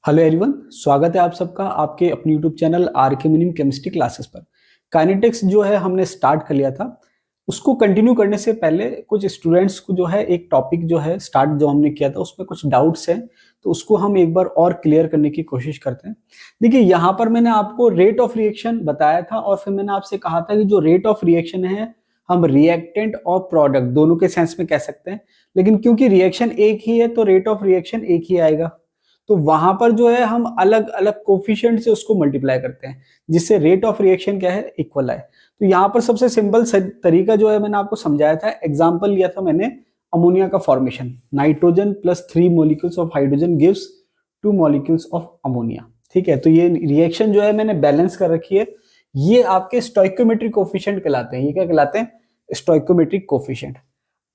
Hello everyone, स्वागत है आप सबका आपके अपने यूट्यूब चैनल आर के मिनिम केमिस्ट्री क्लासेस पर। काइनेटिक्स जो है हमने स्टार्ट कर लिया था, उसको कंटिन्यू करने से पहले कुछ स्टूडेंट्स को जो है एक टॉपिक जो है स्टार्ट जो हमने किया था उसमें कुछ डाउट्स हैं, तो उसको हम एक बार और क्लियर करने की कोशिश करते हैं। देखिए, यहाँ पर मैंने आपको रेट ऑफ रिएक्शन बताया था और फिर मैंने आपसे कहा था कि जो रेट ऑफ रिएक्शन है हम रिएक्टेंट और प्रोडक्ट दोनों के सेंस में कह सकते हैं, लेकिन क्योंकि रिएक्शन एक ही है तो रेट ऑफ रिएक्शन एक ही आएगा। तो वहां पर जो है हम अलग अलग कोफिशिएंट से उसको मल्टीप्लाई करते हैं, जिससे रेट ऑफ रिएक्शन क्या है, इक्वल है। तो यहाँ पर सबसे सिंपल तरीका जो है मैंने आपको समझाया था, एग्जांपल लिया था मैंने अमोनिया का formation, nitrogen plus 3 molecules of hydrogen gives 2 molecules of ammonia. ठीक है, तो ये रिएक्शन जो है मैंने बैलेंस कर रखी है। ये आपके स्टोइकोमेट्रिक कोफिशिएंट कहलाते हैं। ये क्या कहलाते हैं? Stoichiometric coefficient.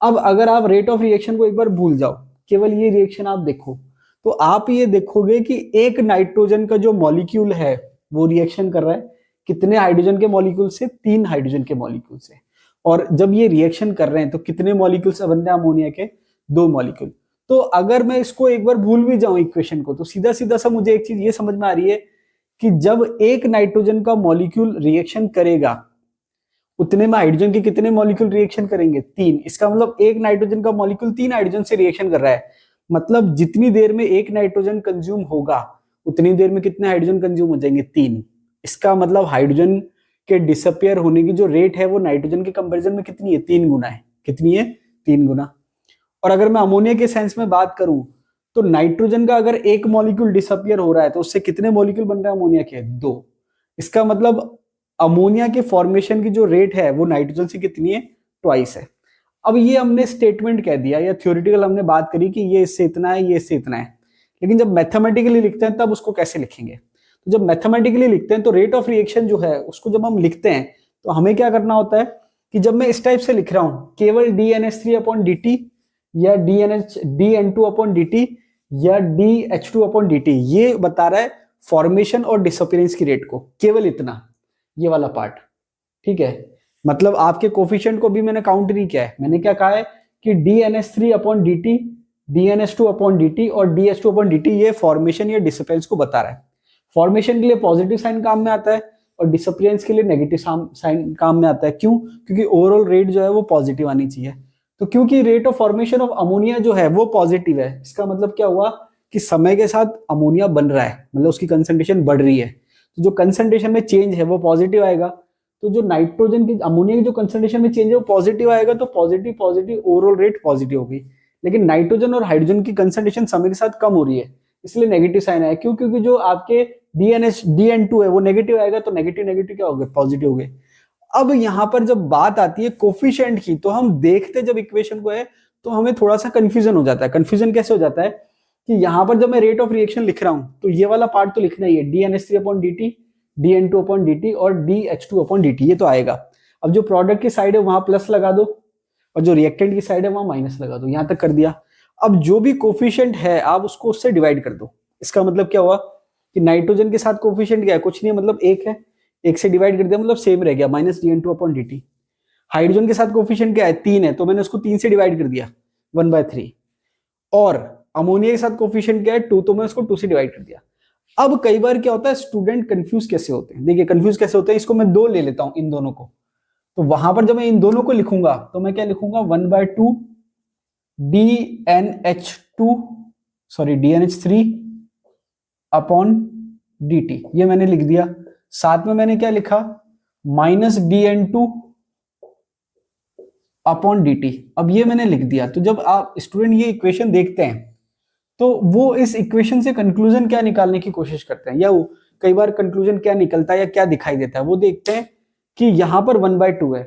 अब अगर आप रेट ऑफ रिएक्शन को एक बार भूल जाओ, केवल ये रिएक्शन आप देखो, तो आप ये देखोगे कि एक नाइट्रोजन का जो मॉलिक्यूल है वो रिएक्शन कर रहा है कितने हाइड्रोजन के मॉलिक्यूल से? 3 हाइड्रोजन के मॉलिक्यूल से। और जब ये रिएक्शन कर रहे हैं तो कितने मॉलिक्यूल से बन रहे हैं अमोनिया के? 2 मॉलिक्यूल। तो अगर मैं इसको एक बार भूल भी जाऊं इक्वेशन को, तो सीधा सीधा सा मुझे एक चीज ये समझ में आ रही है कि जब एक नाइट्रोजन का मॉलिक्यूल रिएक्शन करेगा उतने में हाइड्रोजन के कितने मॉलिक्यूल रिएक्शन करेंगे? 3। इसका मतलब एक नाइट्रोजन का मॉलिक्यूल 3 हाइड्रोजन से रिएक्शन कर रहा है। मतलब जितनी देर में एक नाइट्रोजन कंज्यूम होगा उतनी देर में कितने हाइड्रोजन कंज्यूम हो जाएंगे? 3। इसका मतलब हाइड्रोजन के डिसअपियर होने की जो रेट है वो नाइट्रोजन के कंपैरिजन में कितनी है? 3 गुना है। कितनी है? 3 गुना। और अगर मैं अमोनिया के सेंस में बात करूं तो नाइट्रोजन का अगर एक मॉलिक्यूल डिसअपियर हो रहा है तो उससे कितने मॉलिक्यूल बन रहे हैं अमोनिया के? 2। इसका मतलब अमोनिया के फॉर्मेशन की जो रेट है वो नाइट्रोजन से कितनी है? ट्वाइस है। अब ये हमने स्टेटमेंट कह दिया या थ्योरेटिकल हमने बात करी कि ये इससे इतना है, ये इससे इतना है, लेकिन जब मैथमेटिकली लिखते हैं तब उसको कैसे लिखेंगे? तो जब मैथमेटिकली लिखते हैं तो रेट ऑफ रिएक्शन जो है उसको जब हम लिखते हैं तो हमें क्या करना होता है कि जब मैं इस टाइप से लिख रहा हूं, केवल DNH3 अपॉन dt या DN2 अपॉन dt या DH2 अपॉन dt, ये बता रहा है फॉर्मेशन और डिसअपियरेंस की रेट को, केवल इतना, ये वाला पार्ट। ठीक है, मतलब आपके कोफिशिएंट को भी मैंने काउंट नहीं किया है। मैंने क्या कहा है कि DNH3 upon dt, DNH2 upon dt और DH2 अपॉन dt ये फॉर्मेशन या डिसअपियरेंस को बता रहा है। फॉर्मेशन के लिए पॉजिटिव साइन काम में आता है और डिसअपियरेंस के लिए नेगेटिव साइन काम में आता है। क्यों? क्योंकि ओवरऑल रेट जो है वो पॉजिटिव आनी चाहिए। तो क्योंकि rate of formation of ammonia जो है वो पॉजिटिव है, इसका मतलब क्या हुआ कि समय के साथ अमोनिया बन रहा है, मतलब उसकी कंसंट्रेशन बढ़ रही है। तो जो कंसंट्रेशन में चेंज है वो पॉजिटिव आएगा। तो जो नाइट्रोजन की अमोनिया की जो कंसंट्रेशन में चेंज है वो पॉजिटिव आएगा, तो positive positive overall rate positive होगी। लेकिन नाइट्रोजन और हाइड्रोजन की कंसंट्रेशन समय के साथ कम हो रही है, इसलिए नेगेटिव साइन आया। क्यों? क्योंकि जो आपके DN2 है वो नेगेटिव आएगा, तो नेगेटिव नेगेटिव क्या हो गए? पॉजिटिव हो गए। अब यहां पर जब बात आती है कोफिशिएंट की, तो हम देखते जब इक्वेशन को है तो हमें थोड़ा सा कंफ्यूजन हो जाता है। कंफ्यूजन कैसे हो जाता है कि यहां पर जब मैं रेट ऑफ रिएक्शन लिख रहा हूं तो ये वाला पार्ट तो लिखना ही है, DNH3 upon dt, DN2 upon dt और DH2 अपॉन dt, ये तो आएगा। अब जो प्रोडक्ट की साइड है वहां प्लस लगा दो और जो रिएक्टेंट की साइड है वहां माइनस लगा दो। यहां तक कर दिया। अब जो भी कोफिशिएंट है आप उसको उससे डिवाइड कर दो। इसका मतलब क्या हुआ कि नाइट्रोजन के साथ कोफिशिएंट क्या है? कुछ नहीं है, मतलब 1 है। 1 से डिवाइड कर दिया मतलब सेम रह गया, minus DN2 upon dt। Hydrogen के साथ कोफिशिएंट क्या है? 3 है, तो मैंने उसको 3 से डिवाइड कर दिया, 1/3। और अमोनिया के साथ कोफिशिएंट क्या है? 2, तो मैं उसको 2 से डिवाइड कर दिया। अब कई बार क्या होता है, स्टूडेंट कंफ्यूज कैसे होते हैं। देखिए कंफ्यूज कैसे होते हैं, इसको मैं 2 ले लेता हूं, इन दोनों को। तो वहां पर जब मैं इन दोनों को लिखूंगा तो मैं क्या लिखूंगा? 1/2 DNH2 sorry DNH3 upon dt, ये मैंने लिख दिया। साथ में मैंने क्या लिखा? Minus DN2 upon dt। अब ये मैंने लिख दिया। तो जब आप स्टूडेंट ये इक्वेशन देखते हैं तो वो इस इक्वेशन से कंक्लूजन क्या निकालने की कोशिश करते हैं, या वो कई बार कंक्लूजन क्या निकलता है या क्या दिखाई देता है वो देखते हैं कि यहां पर 1/2 है।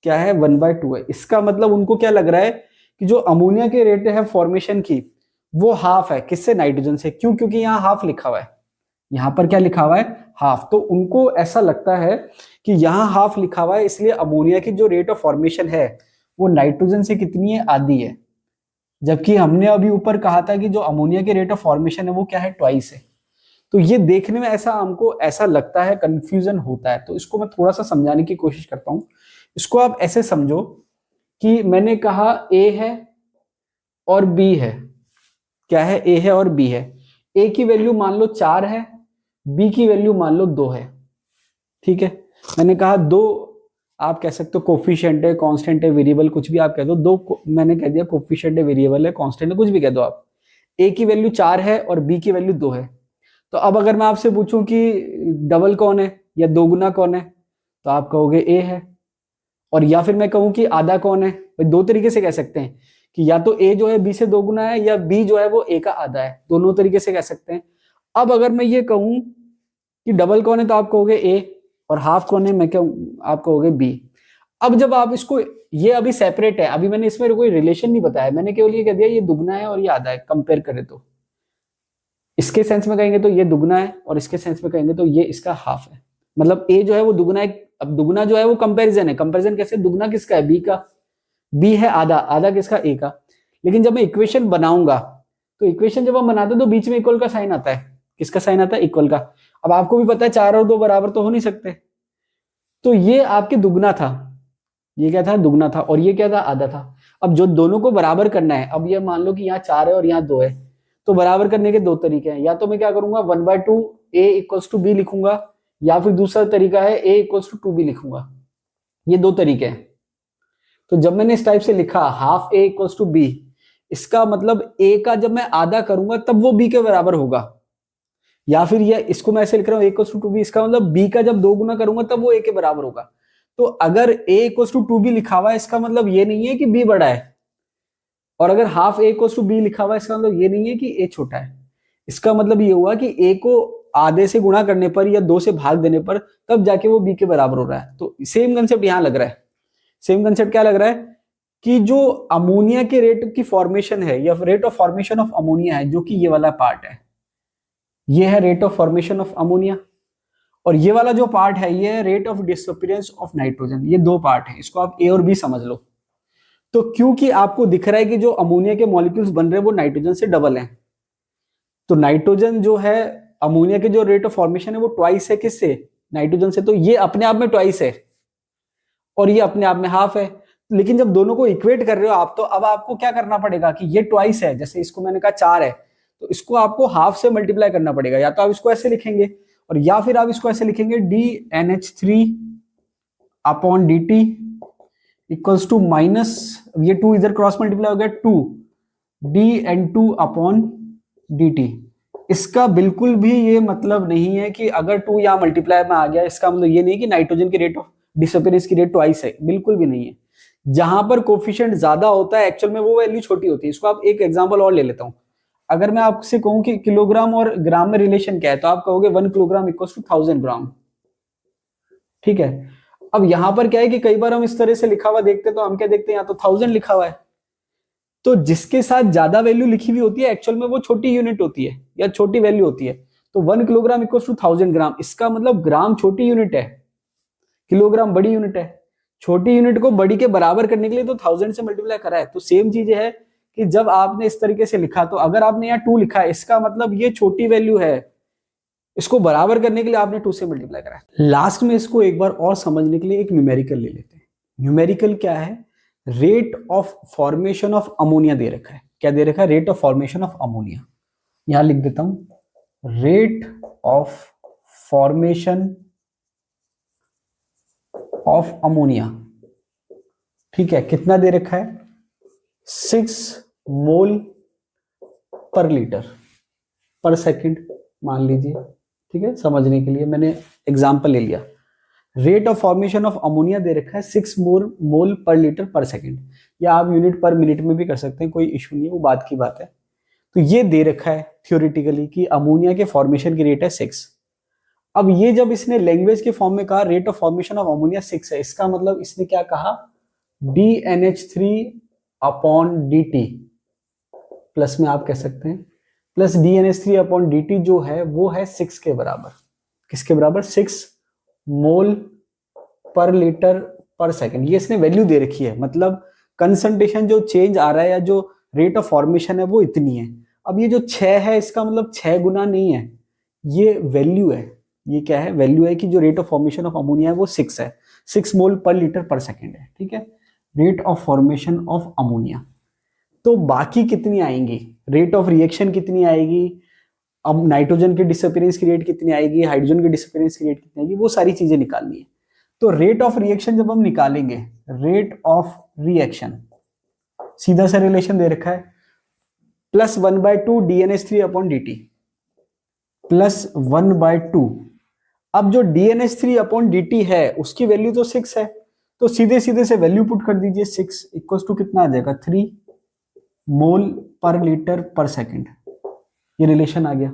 क्या है? 1/2 है। इसका मतलब उनको क्या लग रहा है कि जो अमोनिया के रेट है फॉर्मेशन की वो हाफ है। किससे? नाइट्रोजन से। क्यों? क्योंकि यहाँ हाफ लिखा हुआ है। यहां पर क्या लिखा हुआ है? हाफ। तो उनको ऐसा लगता है कि यहाँ हाफ लिखा हुआ है, इसलिए अमोनिया की जो रेट ऑफ फॉर्मेशन है वो नाइट्रोजन से कितनी है? आधी है। जबकि हमने अभी ऊपर कहा था कि जो अमोनिया के रेट ऑफ फॉर्मेशन है वो क्या है? ट्वाइस है। तो ये देखने में ऐसा हमको ऐसा लगता है, कंफ्यूजन होता है। तो इसको मैं थोड़ा सा समझाने की कोशिश करता हूं। इसको आप ऐसे समझो कि मैंने कहा ए है और बी है। क्या है? ए है और बी है। ए की वैल्यू मान लो 4 है, बी की वैल्यू मान लो 2 है। ठीक है, मैंने कहा दो, आप कह सकते हो कोफिशिएंट है, कांस्टेंट है, वेरिएबल, कुछ भी आप कह दो। मैंने कह दिया कोफिशिएंट है, वेरिएबल है, कांस्टेंट है, कुछ भी कह दो आप। ए की वैल्यू 4 है और बी की वैल्यू 2 है। तो अब अगर मैं आपसे पूछूं कि डबल कौन है या दोगुना कौन है, तो आप कहोगे ए है। और या फिर मैं कहूं कि आधा कौन है, भाई दो तरीके से कह सकते हैं कि या तो ए जो है बी से दोगुना है या बी जो है वो ए का आधा है, दोनों तरीके से कह सकते हैं। अब अगर मैं ये कहूं कि डबल कौन है, तो आप कहोगे ए, और हाफ कौन है, मैं कहूं आप कहोगे बी। अब जब आप इसको, ये अभी सेपरेट है, अभी मैंने इसमें कोई रिलेशन नहीं बताया, मैंने केवल ये कह दिया ये दुगना है और ये आधा है, कंपेयर करें तो इसके सेंस में कहेंगे तो ये दुगना है और इसके सेंस में कहेंगे तो ये इसका हाफ है। मतलब ए जो है वो दुगना है। अब दुगना जो है वो कंपैरिजन है, कंपैरिजन कैसे, दुगना किसका है, बी का, बी है आधा, आधा किसका, ए का। लेकिन जब मैं इक्वेशन बनाऊंगा, तो इक्वेशन जब हम बनाते हैं तो बीच में इक्वल का साइन आता है, किसका साइन आता है, इक्वल का। अब आपको भी पता है 4 और 2 बराबर तो हो नहीं सकते, तो ये आपके दुगना था, ये क्या था, दुगना था, और ये क्या था, आधा था। अब जो दोनों को बराबर करना है, अब ये मान लो कि यहाँ 4 है और यहाँ 2 है, तो बराबर करने के दो तरीके हैं, या तो मैं क्या करूंगा 1/2 ए इक्वल्स टू बी लिखूंगा, या फिर दूसरा तरीका है ए इक्वल्स टू 2b लिखूंगा। ये दो तरीके हैं। तो जब मैंने इस टाइप से लिखा half a equals to b, इसका मतलब ए का जब मैं आधा करूंगा तब वो बी के बराबर होगा। या फिर ये इसको मैं ऐसे लिख रहा हूँ ए इक्वल्स टू 2b, इसका मतलब बी का जब 2 गुना करूंगा तब वो ए के बराबर होगा। तो अगर ए इक्वल्स टू 2b लिखा हुआ है, इसका मतलब ये नहीं है कि बी बड़ा है, और अगर half a equals to b लिखा हुआ है, इसका मतलब ये नहीं है कि ए छोटा है। इसका मतलब ये हुआ कि ए को आधे से गुणा करने पर या 2 से भाग देने पर तब जाके वो बी के बराबर हो रहा है। तो सेम कंसेप्ट यहां लग रहा है। सेम कंसेप्ट क्या लग रहा है कि जो अमोनिया के रेट की फॉर्मेशन है या rate of formation of ammonia है, जो कि ये वाला पार्ट है, ये है rate of formation of ammonia, और ये वाला जो पार्ट है ये है rate of disappearance of nitrogen. ये दो पार्ट है, इसको आप ए और बी समझ लो। तो क्योंकि आपको दिख रहा है कि जो अमोनिया के मॉलिक्यूल्स बन रहे हैं वो नाइट्रोजन से डबल हैं, तो नाइट्रोजन जो है, अमोनिया के जो रेट ऑफ फॉर्मेशन है वो ट्वाइस है किससे, नाइट्रोजन से। तो ये अपने आप में ट्वाइस है और ये अपने आप में हाफ है। लेकिन जब दोनों को इक्वेट कर रहे हो आप, तो अब आपको क्या करना पड़ेगा कि ये ट्वाइस है, जैसे इसको मैंने कहा 4 है, तो इसको आपको हाफ से मल्टीप्लाई करना पड़ेगा। या तो आप इसको ऐसे लिखेंगे, और या फिर आप इसको ऐसे लिखेंगे DNH3 upon dt equals to minus, ये 2 इधर क्रॉस मल्टीप्लाई हो गया, 2 DN2 अपॉन dt। इसका बिल्कुल भी ये मतलब नहीं है कि अगर 2 यहां मल्टीप्लाई में आ गया, इसका मतलब ये नहीं कि नाइट्रोजन की रेट ऑफ डिसअपीयरेंस की रेट ट्वाइस है, बिल्कुल भी नहीं है। जहां पर कोफिशिएंट ज्यादा होता है एक्चुअल में वो वैल्यू छोटी होती है। इसको आप एक एग्जांपल और ले लेता हूं। अगर मैं आपसे कहूं कि किलोग्राम और ग्राम में रिलेशन क्या है, तो आप कहोगे 1 किलोग्राम इक्वल्स टू 1000 ग्राम। ठीक है, अब यहां पर क्या है कि कई बार हम इस तरह से लिखा हुआ देखते हैं, तो हम क्या देखते हैं, यहाँ तो 1000 लिखा हुआ है, तो जिसके साथ ज्यादा वैल्यू लिखी हुई होती है एक्चुअल में वो छोटी यूनिट होती है या छोटी वैल्यू होती है। तो 1 किलोग्राम इक्वल्स टू 1000 ग्राम, इसका मतलब ग्राम छोटी यूनिट है, किलोग्राम बड़ी यूनिट है। छोटी यूनिट को बड़ी के बराबर करने के लिए तो 1000 से मल्टीप्लाई करा है। तो सेम चीज है कि जब आपने इस तरीके से लिखा, तो अगर आपने यहाँ 2 लिखा है, इसका मतलब ये छोटी वैल्यू है, इसको बराबर करने के लिए आपने 2 से मल्टीप्लाई करा है। लास्ट में इसको एक बार और समझने के लिए एक न्यूमेरिकल ले लेते हैं। न्यूमेरिकल क्या है, rate of formation of ammonia दे रखा है। क्या दे रखा है, rate of formation of ammonia. यहां लिख देता हूं, rate of formation of ammonia. ठीक है, कितना दे रखा है, 6 मोल पर लीटर पर सेकंड मान लीजिए। ठीक है, समझने के लिए मैंने एग्जांपल ले लिया। Rate of formation of ammonia दे रखा है 6 मोल पर लीटर पर सेकंड, या आप यूनिट पर मिनट में भी कर सकते हैं, कोई इशू नहीं है, वो बात की बात है। तो ये दे रखा है थ्योरेटिकली कि अमोनिया के फॉर्मेशन की रेट है 6। अब ये जब इसने लैंग्वेज के फॉर्म में कहा rate of formation of ammonia 6 है, इसका मतलब इसने क्या कहा, DNH3 अपॉन dt, प्लस में आप कह सकते हैं प्लस DNH3 अपॉन dt जो है वो है 6 के बराबर। किसके बराबर, 6 मोल पर लीटर पर सेकंड। ये इसने वैल्यू दे रखी है, मतलब कंसंट्रेशन जो चेंज आ रहा है या जो रेट ऑफ फॉर्मेशन है वो इतनी है। अब ये जो 6 है, इसका मतलब 6 गुना नहीं है, ये वैल्यू है। ये क्या है, वैल्यू है कि जो rate of formation of ammonia है वो 6 है, 6 मोल पर लीटर पर सेकंड है। ठीक है, rate of formation of ammonia. तो बाकी कितनी आएंगी, रेट ऑफ रिएक्शन कितनी आएगी, अब नाइट्रोजन के डिसअपियरेंस की रेट कितनी आएगी, हाइड्रोजन के डिसअपियरेंस की रेट कितनी आएगी, वो सारी चीजें निकालनी है। तो रेट ऑफ रिएक्शन जब हम निकालेंगे, रेट ऑफ रिएक्शन सीधा सा रिलेशन दे रखा है, +1/2 DNH3 अपॉन dt, +1/2। अब जो DNH3 अपॉन dt है उसकी वैल्यू तो 6 है, तो सीधे सीधे से वैल्यू पुट कर दीजिए, 6 इक्वल्स टू कितना आ जाएगा, 3 मोल पर लीटर पर सेकंड। ये रिलेशन आ गया।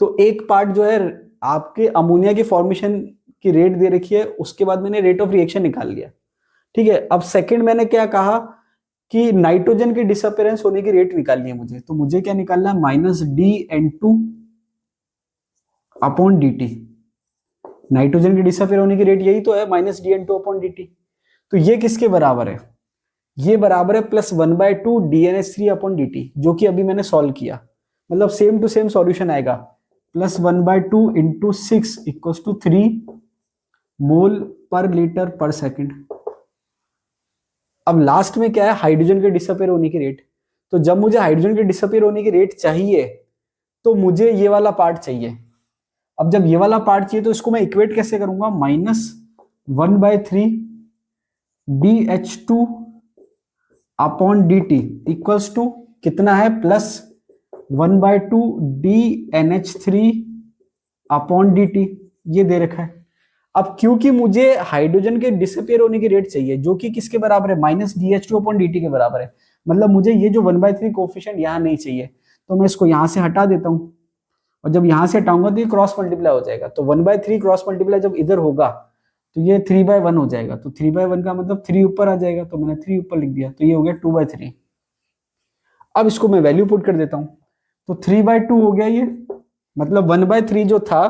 तो एक पार्ट जो है आपके अमोनिया के फॉर्मेशन की रेट दे रखी है, उसके बाद मैंने रेट ऑफ रिएक्शन निकाल लिया, ठीक है। अब सेकंड मैंने क्या कहा कि नाइट्रोजन के डिसअपियरेंस होने की रेट निकालनी है मुझे, तो मुझे क्या निकालना है, -dN2 अपॉन dt। नाइट्रोजन के डिसअपियर होने की रेट यही तो है, -dN2 अपॉन dt। तो ये किसके बराबर है, ये बराबर है +1/2 DNH3 अपॉन dt, जो कि अभी मैंने सॉल्व किया, मतलब सेम टू सेम सॉल्यूशन आएगा, +1/2 इंटू 6 इक्वल्स टू 3 मोल पर लीटर पर सेकंड। अब लास्ट में क्या है, हाइड्रोजन के डिसअपियर होने की रेट। तो जब मुझे हाइड्रोजन के डिसअपियर होने की रेट चाहिए तो मुझे ये वाला पार्ट चाहिए। अब जब ये वाला पार्ट चाहिए तो इसको मैं इक्वेट कैसे करूंगा, -1/3 DH2 upon dt equals to कितना है, +1/2 DNH3 अपॉन dt, ये दे रखा है। अब क्योंकि मुझे हाइड्रोजन के डिसअपियर होने की रेट चाहिए, जो कि किसके बराबर है, -dH2 अपॉन dt के बराबर है, मतलब मुझे ये जो 1/3 कोफिशिएंट यहाँ नहीं चाहिए, तो मैं इसको यहां से हटा देता हूं, और जब यहां से हटाऊंगा तो ये क्रॉस मल्टीप्लाई हो जाएगा। तो 1/3 क्रॉस मल्टीप्लाई जब इधर होगा तो ये 3/1 हो जाएगा, तो 3/1 का मतलब 3 ऊपर आ जाएगा, तो मैंने 3 ऊपर लिख दिया, तो ये हो गया 2/3। अब इसको मैं वैल्यू पुट कर देता हूं, तो 3/2 हो गया ये, मतलब 1/3 जो था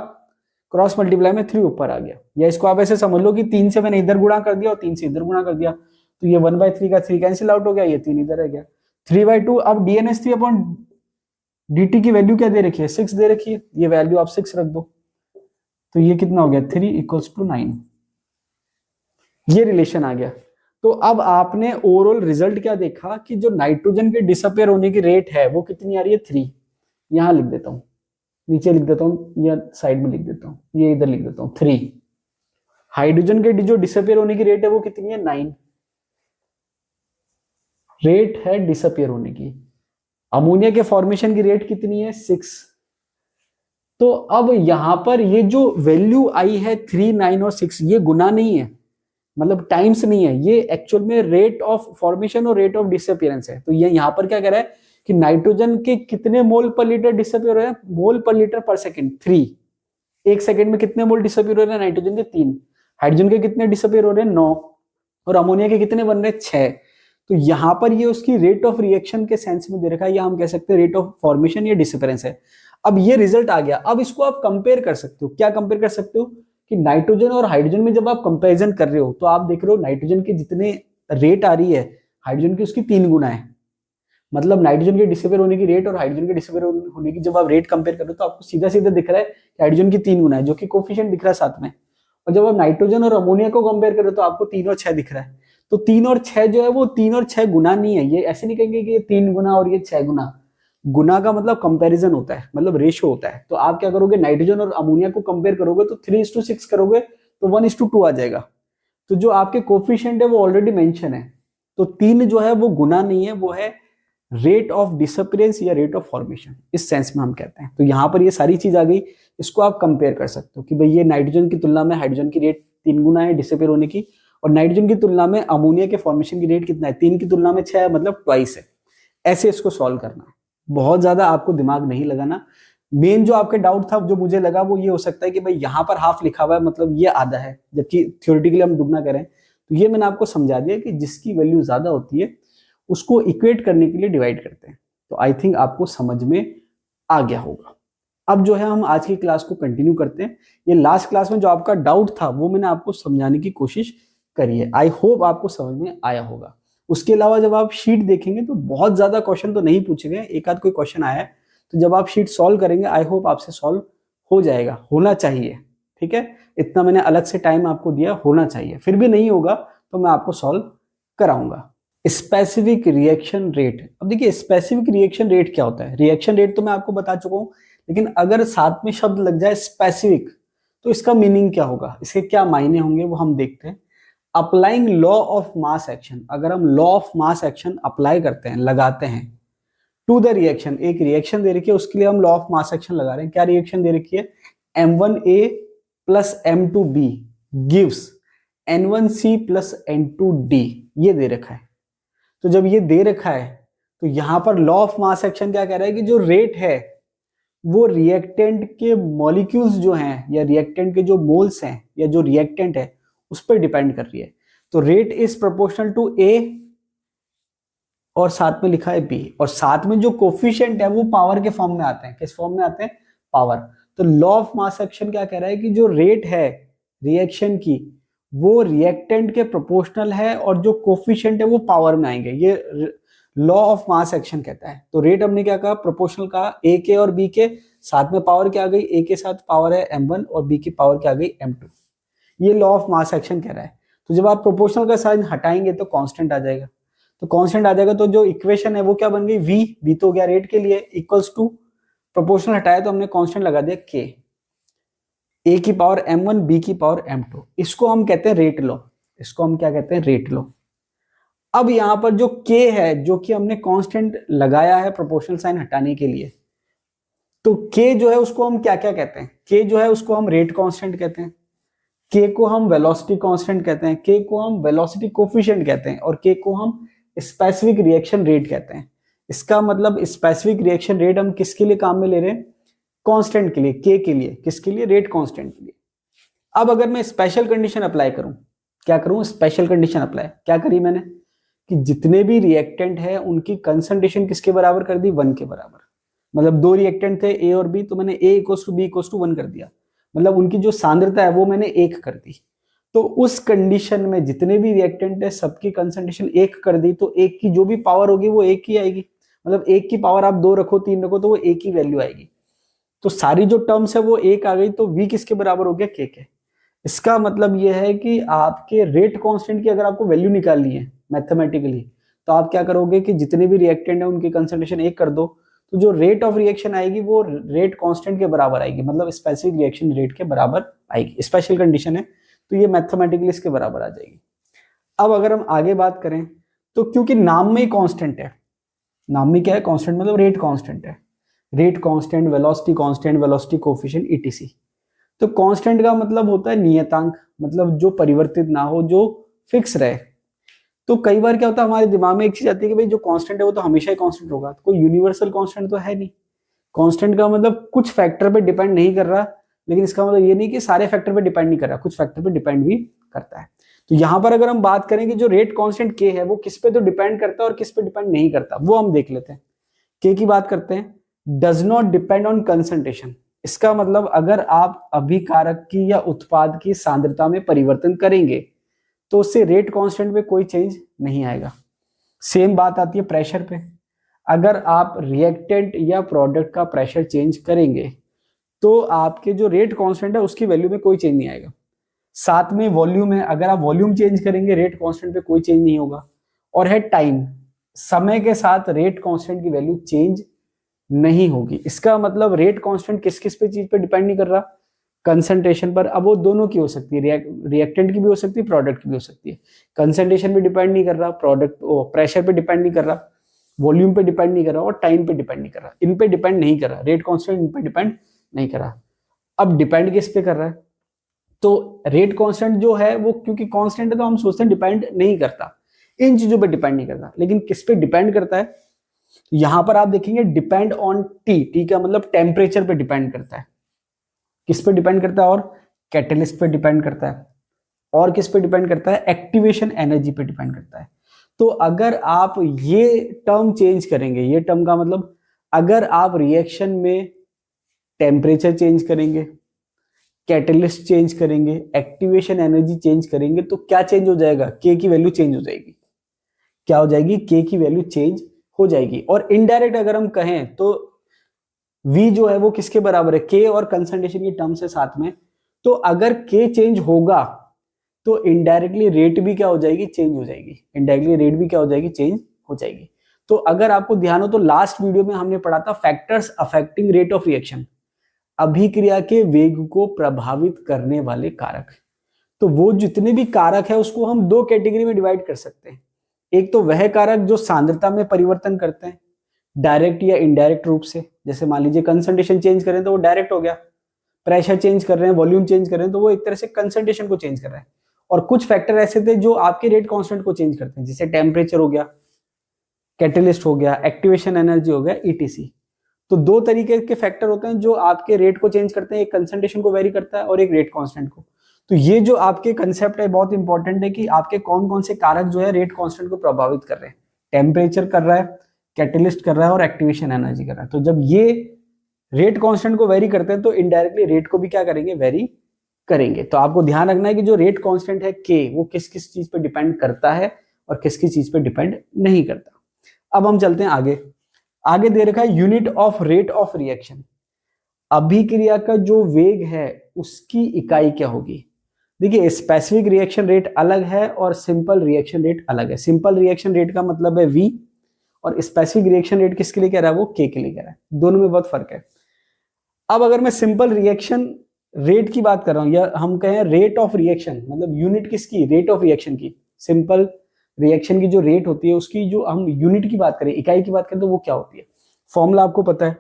क्रॉस मल्टीप्लाई में 3 ऊपर आ गया। या इसको आप ऐसे समझ लो कि 3 से मैंने इधर गुणा कर दिया और 3 से इधर गुणा कर दिया, तो ये 1/3 का 3 कैंसिल आउट हो गया, ये 3 इधर रह गया, 3/2। अब DNH3 अपॉन dt की वैल्यू क्या दे रखी है, 6 दे रखी है, ये वैल्यू आप 6 रख दो, तो ये कितना हो गया, 3 इक्वल्स टू 9। ये रिलेशन आ गया। तो अब आपने ओवरऑल रिजल्ट क्या देखा कि जो नाइट्रोजन के डिसअपियर होने की रेट है वो कितनी आ रही है, 3। यहां लिख देता हूं, नीचे लिख देता हूं या साइड में लिख देता हूं, ये इधर लिख देता हूं 3। हाइड्रोजन के जो डिसअपियर होने की रेट है वो कितनी है, 9 रेट है डिसअपियर होने की। अमोनिया के फॉर्मेशन की रेट कितनी है, 6। तो अब यहां पर ये जो वैल्यू आई है 3, 9 और 6, ये गुना नहीं है, मतलब टाइम्स नहीं है, ये एक्चुअल में रेट ऑफ फॉर्मेशन और रेट ऑफ डिसअपियरेंस है। तो ये यहां पर क्या कह रहा है कि नाइट्रोजन के कितने मोल पर लीटर डिसअपियर हो रहे हैं, मोल पर लीटर पर सेकंड 3। एक सेकंड में कितने मोल डिसअपियर हो रहे हैं नाइट्रोजन के, 3। हाइड्रोजन के कितने डिसअपियर हो रहे हैं, 9। और अमोनिया के कितने बन रहे हैं, 6। तो यहां पर ये उसकी रेट ऑफ रिएक्शन के सेंस में दे रखा है, या हम कह सकते हैं रेट ऑफ फॉर्मेशन या डिसअपियरेंस है। अब ये रिजल्ट आ गया, अब इसको आप कंपेयर कर सकते हो। क्या कंपेयर कर सकते हो कि नाइट्रोजन और हाइड्रोजन में जब आप कंपैरिजन कर रहे हो तो आप देख रहे हो नाइट्रोजन की जितने रेट आ रही है हाइड्रोजन की उसकी 3 गुना है। मतलब नाइट्रोजन के डिसअपियर होने की रेट और हाइड्रोजन के डिसअपियर होने की जब आप रेट कंपेयर कर रहे हो तो आपको सीधा सीधा दिख रहा है कि हाइड्रोजन की 3 गुना है, जो कि कोफिशिएंट दिख रहा है साथ में। और जब आप नाइट्रोजन और अमोनिया को कंपेयर कर रहे हो तो आपको 3 और 6 दिख रहा है। तो 3 और 6 जो है वो 3 और 6 गुना नहीं है, ये ऐसे नहीं कहेंगे कि ये 3 गुना और ये 6 गुना। गुना का मतलब कंपैरिजन होता है, मतलब रेशियो होता है। तो आप क्या करोगे, नाइट्रोजन और अमोनिया को कंपेयर करोगे तो 3:6 करोगे तो 1:2 आ जाएगा। तो जो आपके कोफिशिएंट है वो ऑलरेडी मेंशन है। तो 3 जो है वो गुना नहीं है, वो है रेट ऑफ डिसअपियरेंस या रेट ऑफ फॉर्मेशन, इस सेंस में हम कहते हैं। तो यहाँ पर ये सारी चीज आ गई, इसको आप कंपेयर कर सकते हो कि भाई ये नाइट्रोजन की तुलना में हाइड्रोजन की रेट 3 गुना है डिसअपियर होने की, और नाइट्रोजन की तुलना में अमोनिया के फॉर्मेशन की रेट कितना है, 3 की तुलना में 6 है, मतलब ट्वाइस है। ऐसे इसको सॉल्व करना है, बहुत ज्यादा आपको दिमाग नहीं लगाना। मेन जो आपके डाउट था जो मुझे लगा वो ये हो सकता है कि भाई यहाँ पर हाफ लिखा हुआ है मतलब ये आधा है, जबकि थ्योरेटिकली हम दुगना करें। तो ये मैंने आपको समझा दिया कि जिसकी वैल्यू ज्यादा होती है उसको इक्वेट करने के लिए डिवाइड करते हैं। तो आई थिंक आपको समझ में आ गया होगा। अब जो है हम आज की क्लास को कंटिन्यू करते हैं। ये लास्ट क्लास में जो आपका डाउट था वो मैंने आपको समझाने की कोशिश करी है। आई होप आपको समझ में आया होगा। उसके अलावा जब आप शीट देखेंगे तो बहुत ज्यादा क्वेश्चन तो नहीं पूछे गए, एक आध कोई क्वेश्चन आया है, तो जब आप शीट सॉल्व करेंगे आई होप आपसे सॉल्व हो जाएगा, होना चाहिए। ठीक है, इतना मैंने अलग से टाइम आपको दिया, होना चाहिए। फिर भी नहीं होगा तो मैं आपको सॉल्व कराऊंगा। Specific reaction rate. अब देखिए स्पेसिफिक रिएक्शन रेट क्या होता है। रिएक्शन रेट तो मैं आपको बता चुका हूं, लेकिन अगर साथ में शब्द लग जाए स्पेसिफिक, तो इसका मीनिंग क्या होगा, इसके क्या मायने होंगे वो हम देखते हैं। Applying law of mass action, अगर हम law of mass action apply करते हैं, लगाते हैं टू द रिएक्शन, एक रिएक्शन दे रखी है उसके लिए हम लॉ ऑफ मास एक्शन लगा रहे हैं। क्या रिएक्शन दे रखी है, M1A plus M2B gives N1C plus N2D, ये दे रखा है। तो जब ये दे रखा है तो यहां पर लॉ ऑफ मास एक्शन क्या कह रहा है कि जो रेट है वो रिएक्टेंट के मॉलिक्यूल्स जो हैं या रिएक्टेंट के जो मोल्स हैं या जो रिएक्टेंट है उस पर डिपेंड कर रही है। तो rate is proportional to A और साथ में लिखा है B, और साथ में जो कोफिशिएंट है वो पावर के फॉर्म में आते हैं। किस फॉर्म में आते हैं, पावर। तो लॉ ऑफ मास एक्शन क्या कह रहा है कि जो रेट है रिएक्शन की वो रिएक्टेंट के प्रोपोर्शनल है और जो कोफिशिएंट है वो पावर में आएंगे, ये लॉ ऑफ मास एक्शन कहता है। तो रेट हमने क्या कहा, प्रोपोर्शनल कहा A के और B के, साथ में पावर क्या आ गई, A के साथ पावर है M1 और B की पावर क्या आ गई M2। ये लॉ ऑफ मास एक्शन कह रहा है। तो जब आप प्रोपोर्शनल का साइन हटाएंगे तो कांस्टेंट आ जाएगा, तो कांस्टेंट आ जाएगा तो जो इक्वेशन है वो क्या बन गई, V तो हो गया रेट के लिए, इक्वल्स टू प्रोपोर्शनल हटाया तो हमने कांस्टेंट लगा दिया K, A की पावर M1 B की पावर M2। इसको हम कहते हैं रेट लॉ, इसको हम क्या कहते हैं, रेट लॉ। अब यहां पर जो K है जो कि हमने कांस्टेंट लगाया है प्रोपोर्शनल साइन हटाने के लिए, तो K जो है उसको हम क्या क्या कहते हैं, K जो है उसको हम रेट कांस्टेंट कहते हैं, K को हम वेलोसिटी कांस्टेंट कहते हैं, K को हम वेलोसिटी कोफिशिएंट कहते हैं और K को हम स्पेसिफिक रिएक्शन रेट कहते हैं। इसका मतलब स्पेसिफिक रिएक्शन रेट हम किसके लिए काम में ले रहे हैं, कांस्टेंट के लिए, K के लिए, किसके लिए, रेट कांस्टेंट के लिए। अब अगर मैं स्पेशल कंडीशन अप्लाई करूं, क्या करूं, स्पेशल कंडीशन अप्लाई, क्या करी मैंने कि जितने भी रिएक्टेंट है उनकी कंसंट्रेशन किसके बराबर कर दी, 1 के बराबर। मतलब दो रिएक्टेंट थे A और B, तो मैंने A equals to B equals to 1 कर दिया, मतलब उनकी जो सांद्रता है वो मैंने 1 कर दी। तो उस कंडीशन में जितने भी रिएक्टेंट है सबकी कंसंट्रेशन 1 कर दी, तो एक की जो भी पावर होगी वो 1 ही आएगी। मतलब एक की पावर आप 2 रखो 3 रखो तो वो 1 ही वैल्यू आएगी। तो सारी जो टर्म्स है वो 1 आ गई, तो V किसके बराबर हो गया, K के। इसका मतलब ये है कि आपके रेट कांस्टेंट की अगर आपको वैल्यू निकालनी है मैथमेटिकली, तो आप क्या करोगे कि जितने भी रिएक्टेंट है उनकी कंसंट्रेशन 1 कर दो, तो जो रेट ऑफ रिएक्शन आएगी वो रेट कांस्टेंट के बराबर आएगी, मतलब स्पेसिफिक रिएक्शन रेट के बराबर आएगी। स्पेशल कंडीशन है तो ये मैथमेटिकली इसके बराबर आ जाएगी। अब अगर हम आगे बात करें तो क्योंकि नाम में ही कांस्टेंट है, नाम में क्या है, कांस्टेंट मतलब रेट कांस्टेंट है, rate constant, velocity coefficient etc. तो कांस्टेंट का मतलब होता है नियतांक, मतलब जो परिवर्तित ना हो, जो फिक्स रहे। तो कई बार क्या होता है हमारे दिमाग में एक चीज आती है कि भाई जो कांस्टेंट है वो तो हमेशा ही कांस्टेंट होगा, तो कोई यूनिवर्सल कांस्टेंट तो है नहीं। कांस्टेंट का मतलब कुछ फैक्टर पे डिपेंड नहीं कर रहा, लेकिन इसका मतलब ये नहीं कि सारे फैक्टर पे डिपेंड नहीं कर रहा, कुछ फैक्टर पे डिपेंड भी करता है। तो यहां पर अगर हम बात करें कि जो रेट कांस्टेंट के है वो किस पे तो डिपेंड करता है और किस पे डिपेंड नहीं करता, वो हम देख लेते हैं। के की बात करते हैं, does not depend on concentration. इसका मतलब अगर आप अभिकारक की या उत्पाद की सांद्रता में परिवर्तन करेंगे तो उससे रेट कांस्टेंट पे कोई चेंज नहीं आएगा। सेम बात आती है प्रेशर पे, अगर आप रिएक्टेंट या प्रोडक्ट का प्रेशर चेंज करेंगे तो आपके जो रेट कांस्टेंट है उसकी वैल्यू में कोई चेंज नहीं आएगा। साथ में वॉल्यूम है, अगर आप वॉल्यूम चेंज करेंगे रेट कांस्टेंट पे कोई चेंज नहीं होगा। और है टाइम, समय के साथ रेट कांस्टेंट की वैल्यू चेंज नहीं होगी। इसका मतलब रेट कांस्टेंट किस किस पे चीज पे डिपेंड नहीं कर रहा, कंसंट्रेशन पर। अब वो दोनों की हो सकती है, रिएक्टेंट की भी हो सकती है, प्रोडक्ट की भी हो सकती है। कंसंट्रेशन पे डिपेंड नहीं कर रहा, प्रोडक्ट प्रेशर पे डिपेंड नहीं कर रहा, वॉल्यूम पे डिपेंड नहीं कर रहा और टाइम पे डिपेंड नहीं कर रहा, इन पे डिपेंड नहीं कर रहा, रेट कांस्टेंट इन पे डिपेंड नहीं कर रहा। अब डिपेंड किस पे कर रहा है, तो रेट कांस्टेंट जो है वो क्योंकि कांस्टेंट है तो हम सोचते हैं डिपेंड नहीं करता, इन चीजों पे डिपेंड नहीं करता, लेकिन किस पे डिपेंड करता है, यहां पर आप देखेंगे डिपेंड ऑन टी का मतलब टेम्परेचर पे डिपेंड करता है। किस पे डिपेंड करता है, और कैटलिस्ट पे डिपेंड करता है, और किस पे डिपेंड करता है, एक्टिवेशन एनर्जी पे डिपेंड करता है। तो अगर आप ये टर्म चेंज करेंगे, ये टर्म का मतलब अगर आप रिएक्शन में टेम्परेचर चेंज करेंगे, कैटलिस्ट चेंज करेंगे, एक्टिवेशन एनर्जी चेंज करेंगे, तो क्या चेंज हो जाएगा, के की वैल्यू चेंज हो जाएगी। क्या हो जाएगी, के की वैल्यू चेंज हो जाएगी। और इनडायरेक्ट अगर हम कहें तो V जो है वो किसके बराबर है, K और कंसंट्रेशन की टर्म से साथ में। तो अगर K चेंज होगा तो इनडायरेक्टली रेट भी क्या हो जाएगी, चेंज हो जाएगी। इनडायरेक्टली रेट भी क्या हो जाएगी, चेंज हो जाएगी। तो अगर आपको ध्यान हो तो लास्ट वीडियो में हमने पढ़ा था factors affecting rate of reaction, अभिक्रिया के वेग को प्रभावित करने वाले कारक। तो वो जितने भी कारक है उसको हम दो कैटेगरी में डिवाइड कर सकते हैं। एक तो वह कारक जो सांद्रता में परिवर्तन करते हैं डायरेक्ट या इनडायरेक्ट रूप से, जैसे मान लीजिए कंसंट्रेशन चेंज करें तो वो डायरेक्ट हो गया, प्रेशर चेंज कर रहे हैं, वॉल्यूम चेंज कर रहे हैं तो वो एक तरह से कंसंट्रेशन को चेंज कर रहे हैं। और कुछ फैक्टर ऐसे थे जो आपके रेट कांस्टेंट को चेंज करते हैं, जैसे टेम्परेचर हो गया, कैटलिस्ट हो गया, एक्टिवेशन एनर्जी हो गया, ईटीसी। तो दो तरीके के फैक्टर होते हैं जो आपके रेट को चेंज करते हैं, एक कंसंट्रेशन को वेरी करता है और एक रेट कांस्टेंट को। तो ये जो आपके कंसेप्ट है बहुत इंपॉर्टेंट है कि आपके कौन कौन से कारक जो है रेट कांस्टेंट को प्रभावित कर रहे हैं। टेम्परेचर कर रहा है, कैटलिस्ट कर रहा है और एक्टिवेशन एनर्जी कर रहा है। तो जब ये रेट कांस्टेंट को वेरी करते हैं तो इनडायरेक्टली रेट को भी क्या करेंगे, वेरी करेंगे। तो आपको ध्यान रखना है कि जो रेट कांस्टेंट है के, वो किस किस चीज पे डिपेंड करता है और किस किस चीज पे डिपेंड नहीं करता। अब हम चलते हैं आगे। आगे दे रखा है unit of rate of reaction. अभिक्रिया का जो वेग है उसकी इकाई क्या होगी। देखिए स्पेसिफिक रिएक्शन रेट अलग है और सिंपल रिएक्शन रेट अलग है। सिंपल रिएक्शन रेट का मतलब है V और स्पेसिफिक रिएक्शन रेट किसके लिए कह रहा है, वो K के लिए कह रहा है। दोनों में बहुत फर्क है। अब अगर मैं सिंपल रिएक्शन रेट की बात कर रहा हूं या हम कहें रेट ऑफ रिएक्शन, मतलब यूनिट किसकी, रेट ऑफ रिएक्शन की। सिंपल रिएक्शन की जो रेट होती है उसकी जो हम यूनिट की बात करें, इकाई की बात करें तो वो क्या होती है। फॉर्मूला आपको पता है,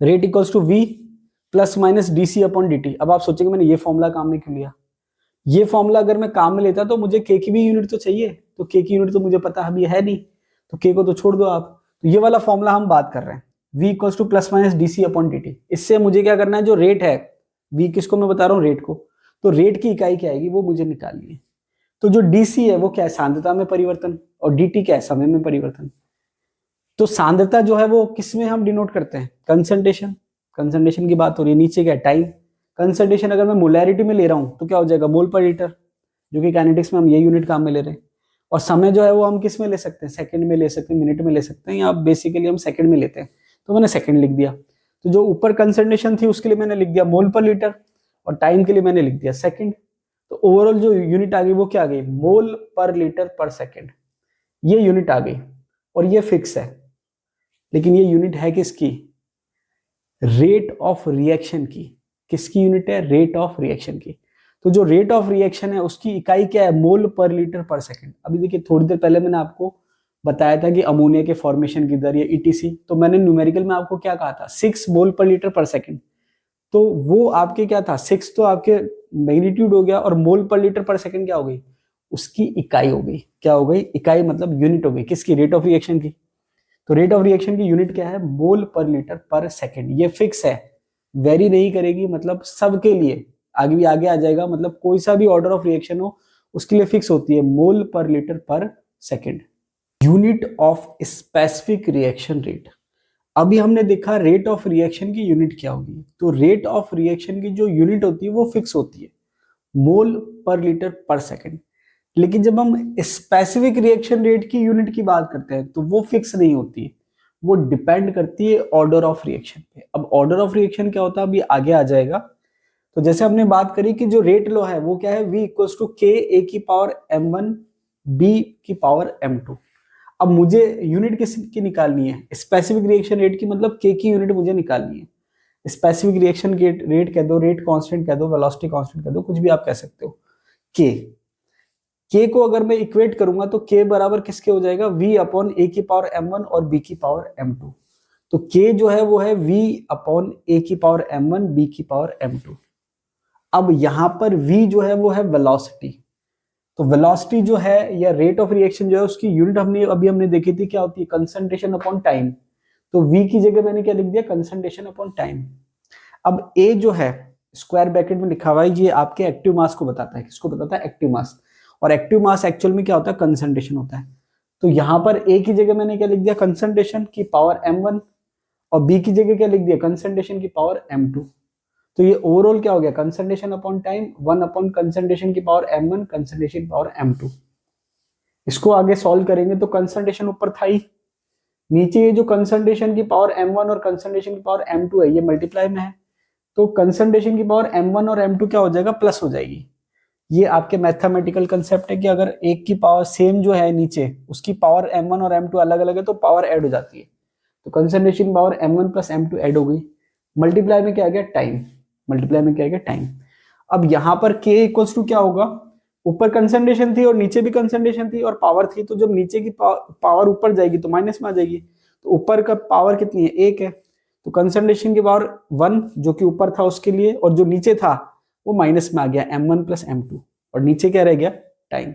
rate equals to V plus minus DC upon DT। अब आप सोचेंगे मैंने ये फॉर्मूला काम में क्यों लिया। ये फॉर्मूला अगर मैं काम में लेता तो मुझे K की भी यूनिट तो चाहिए, तो K की यूनिट तो मुझे पता अभी है नहीं, तो K को तो छोड़ दो आप। तो ये वाला फॉर्मूला हम बात कर रहे हैं, V equals two plus minus DC upon DT। इससे मुझे क्या करना है, जो रेट है V किसको मैं बता रहा हूँ, रेट को, तो रेट की इकाई क्या आएगी वो मुझे निकालनी है। तो जो DC है वो क्या है, सांद्रता में परिवर्तन, और DT क्या है, समय में परिवर्तन। तो सांद्रता जो है वो किस में हम डिनोट करते हैं, कंसंट्रेशन। कंसंट्रेशन की बात हो रही है, नीचे क्या है, टाइम। कंसंट्रेशन अगर मैं मोलैरिटी में ले रहा हूं तो क्या हो जाएगा, मोल पर लीटर, जो कि काइनेटिक्स में हम ये यूनिट काम में ले रहे हैं। और समय जो है वो हम किस में ले सकते हैं, सेकंड में ले सकते हैं, मिनट में ले सकते हैं, या बेसिकली हम सेकंड में लेते हैं, तो मैंने सेकंड लिख दिया। तो जो ऊपर कंसंट्रेशन थी उसके लिए मैंने लिख दिया मोल पर लीटर, और टाइम के लिए मैंने लिख दिया सेकंड। तो ओवरऑल जो यूनिट आ गई वो क्या आ गई, मोल पर लीटर पर सेकंड, ये यूनिट आ गई। और ये फिक्स है, लेकिन ये यूनिट है किसकी, रेट ऑफ रिएक्शन की। किसकी यूनिट है, रेट ऑफ रिएक्शन की। तो जो रेट ऑफ रिएक्शन है उसकी इकाई क्या है, मोल पर लीटर पर सेकंड। अभी देखिए थोड़ी देर पहले मैंने आपको बताया था कि अमोनिया के फॉर्मेशन की दर या ईटीसी, तो मैंने न्यूमेरिकल में आपको क्या कहा था, 6 मोल पर लीटर पर सेकंड। तो वो आपके क्या था, 6 तो आपके मैग्नीट्यूड हो गया, और मोल पर लीटर पर सेकंड क्या हो गई, उसकी इकाई हो गई। क्या हो गई, इकाई मतलब यूनिट हो गई किसकी, रेट ऑफ रिएक्शन की। तो रेट ऑफ रिएक्शन की यूनिट क्या है, मोल पर लीटर पर सेकंड। ये फिक्स है, वेरी नहीं करेगी, मतलब सबके लिए आगे भी आगे आ जाएगा, मतलब कोई सा भी ऑर्डर ऑफ रिएक्शन हो उसके लिए फिक्स होती है, मोल पर लीटर पर second. Unit of specific reaction rate. अभी हमने देखा रेट ऑफ रिएक्शन की यूनिट क्या होगी, तो रेट ऑफ रिएक्शन की जो यूनिट होती है वो फिक्स होती है, मोल पर लीटर पर सेकंड। लेकिन जब हम स्पेसिफिक रिएक्शन रेट की यूनिट की बात करते हैं तो वो फिक्स नहीं होती है, वो डिपेंड करती है ऑर्डर ऑफ रिएक्शन पे। अब ऑर्डर ऑफ रिएक्शन क्या होता है अभी आगे आ जाएगा। तो जैसे हमने बात करी कि जो रेट लॉ है वो क्या है, V equals to K A की पावर M1 B की पावर M2। अब मुझे यूनिट किसकी निकालनी है, स्पेसिफिक रिएक्शन रेट की, मतलब K की यूनिट मुझे निकालनी है। स्पेसिफिक रिएक्शन रेट कह दो, रेट कांस्टेंट कह दो, वेलोसिटी कांस्टेंट कह दो, कुछ भी आप कह सकते हो। K को अगर मैं इक्वेट करूंगा तो K बराबर किसके हो जाएगा, V अपॉन A की पावर M1 और B की पावर M2। तो K जो है वो है V अपॉन A की पावर M1 B की पावर M2। अब यहां पर V जो है वो है वेलोसिटी। तो वेलोसिटी जो है या रेट ऑफ रिएक्शन जो है उसकी यूनिट हमने देखी थी क्या होती है, कंसंट्रेशन अपॉन टाइम। तो V की जगह मैंने क्या लिख दिया, कंसंट्रेशन अपॉन टाइम। अब A जो है स्क्वायर ब्रैकेट में लिखा हुआ है, ये आपके एक्टिव मास को बताता है। किसको बताता है, एक्टिव मास। और एक्टिव मास एक्चुअल में क्या होता है, कंसंट्रेशन होता है। तो यहां पर A की जगह मैंने क्या लिख दिया, कंसंट्रेशन की पावर M1, और B की जगह क्या लिख दिया, कंसंट्रेशन की पावर M2। तो ये ओवरऑल क्या हो गया, concentration upon time 1 upon concentration की पावर M1 कंसंट्रेशन की पावर M2। इसको आगे सॉल्व करेंगे तो कंसंट्रेशन ऊपर था ही, नीचे ये जो कंसंट्रेशन की पावर M1 और कंसंट्रेशन की पावर M2 है ये मल्टीप्लाई में है। तो कंसंट्रेशन की पावर M1 और M2 क्या हो जाएगा, प्लस हो जाएगी। ये आपके मैथमेटिकल कंसेप्ट है कि अगर एक की पावर सेम जो है नीचे, उसकी पावर M1 और M2 अलग अलग है तो पावर ऐड हो जाती है। तो concentration power M1 plus M2 add हो गई, मल्टीप्लाई में क्या आ गया, टाइम, मल्टीप्लाई में क्या आ गया, टाइम। अब यहाँ पर k इक्वल्स टू क्या होगा, ऊपर कंसंट्रेशन थी और नीचे भी कंसंट्रेशन थी और पावर थी, तो जब नीचे की पावर ऊपर जाएगी तो माइनस में आ जाएगी, तो ऊपर का पावर कितनी है, 1 है, तो कंसंट्रेशन की पावर 1 जो कि ऊपर था उसके लिए, और जो नीचे था वो माइनस में आ गया, m1 प्लस m2, और नीचे क्या रह गया, टाइम।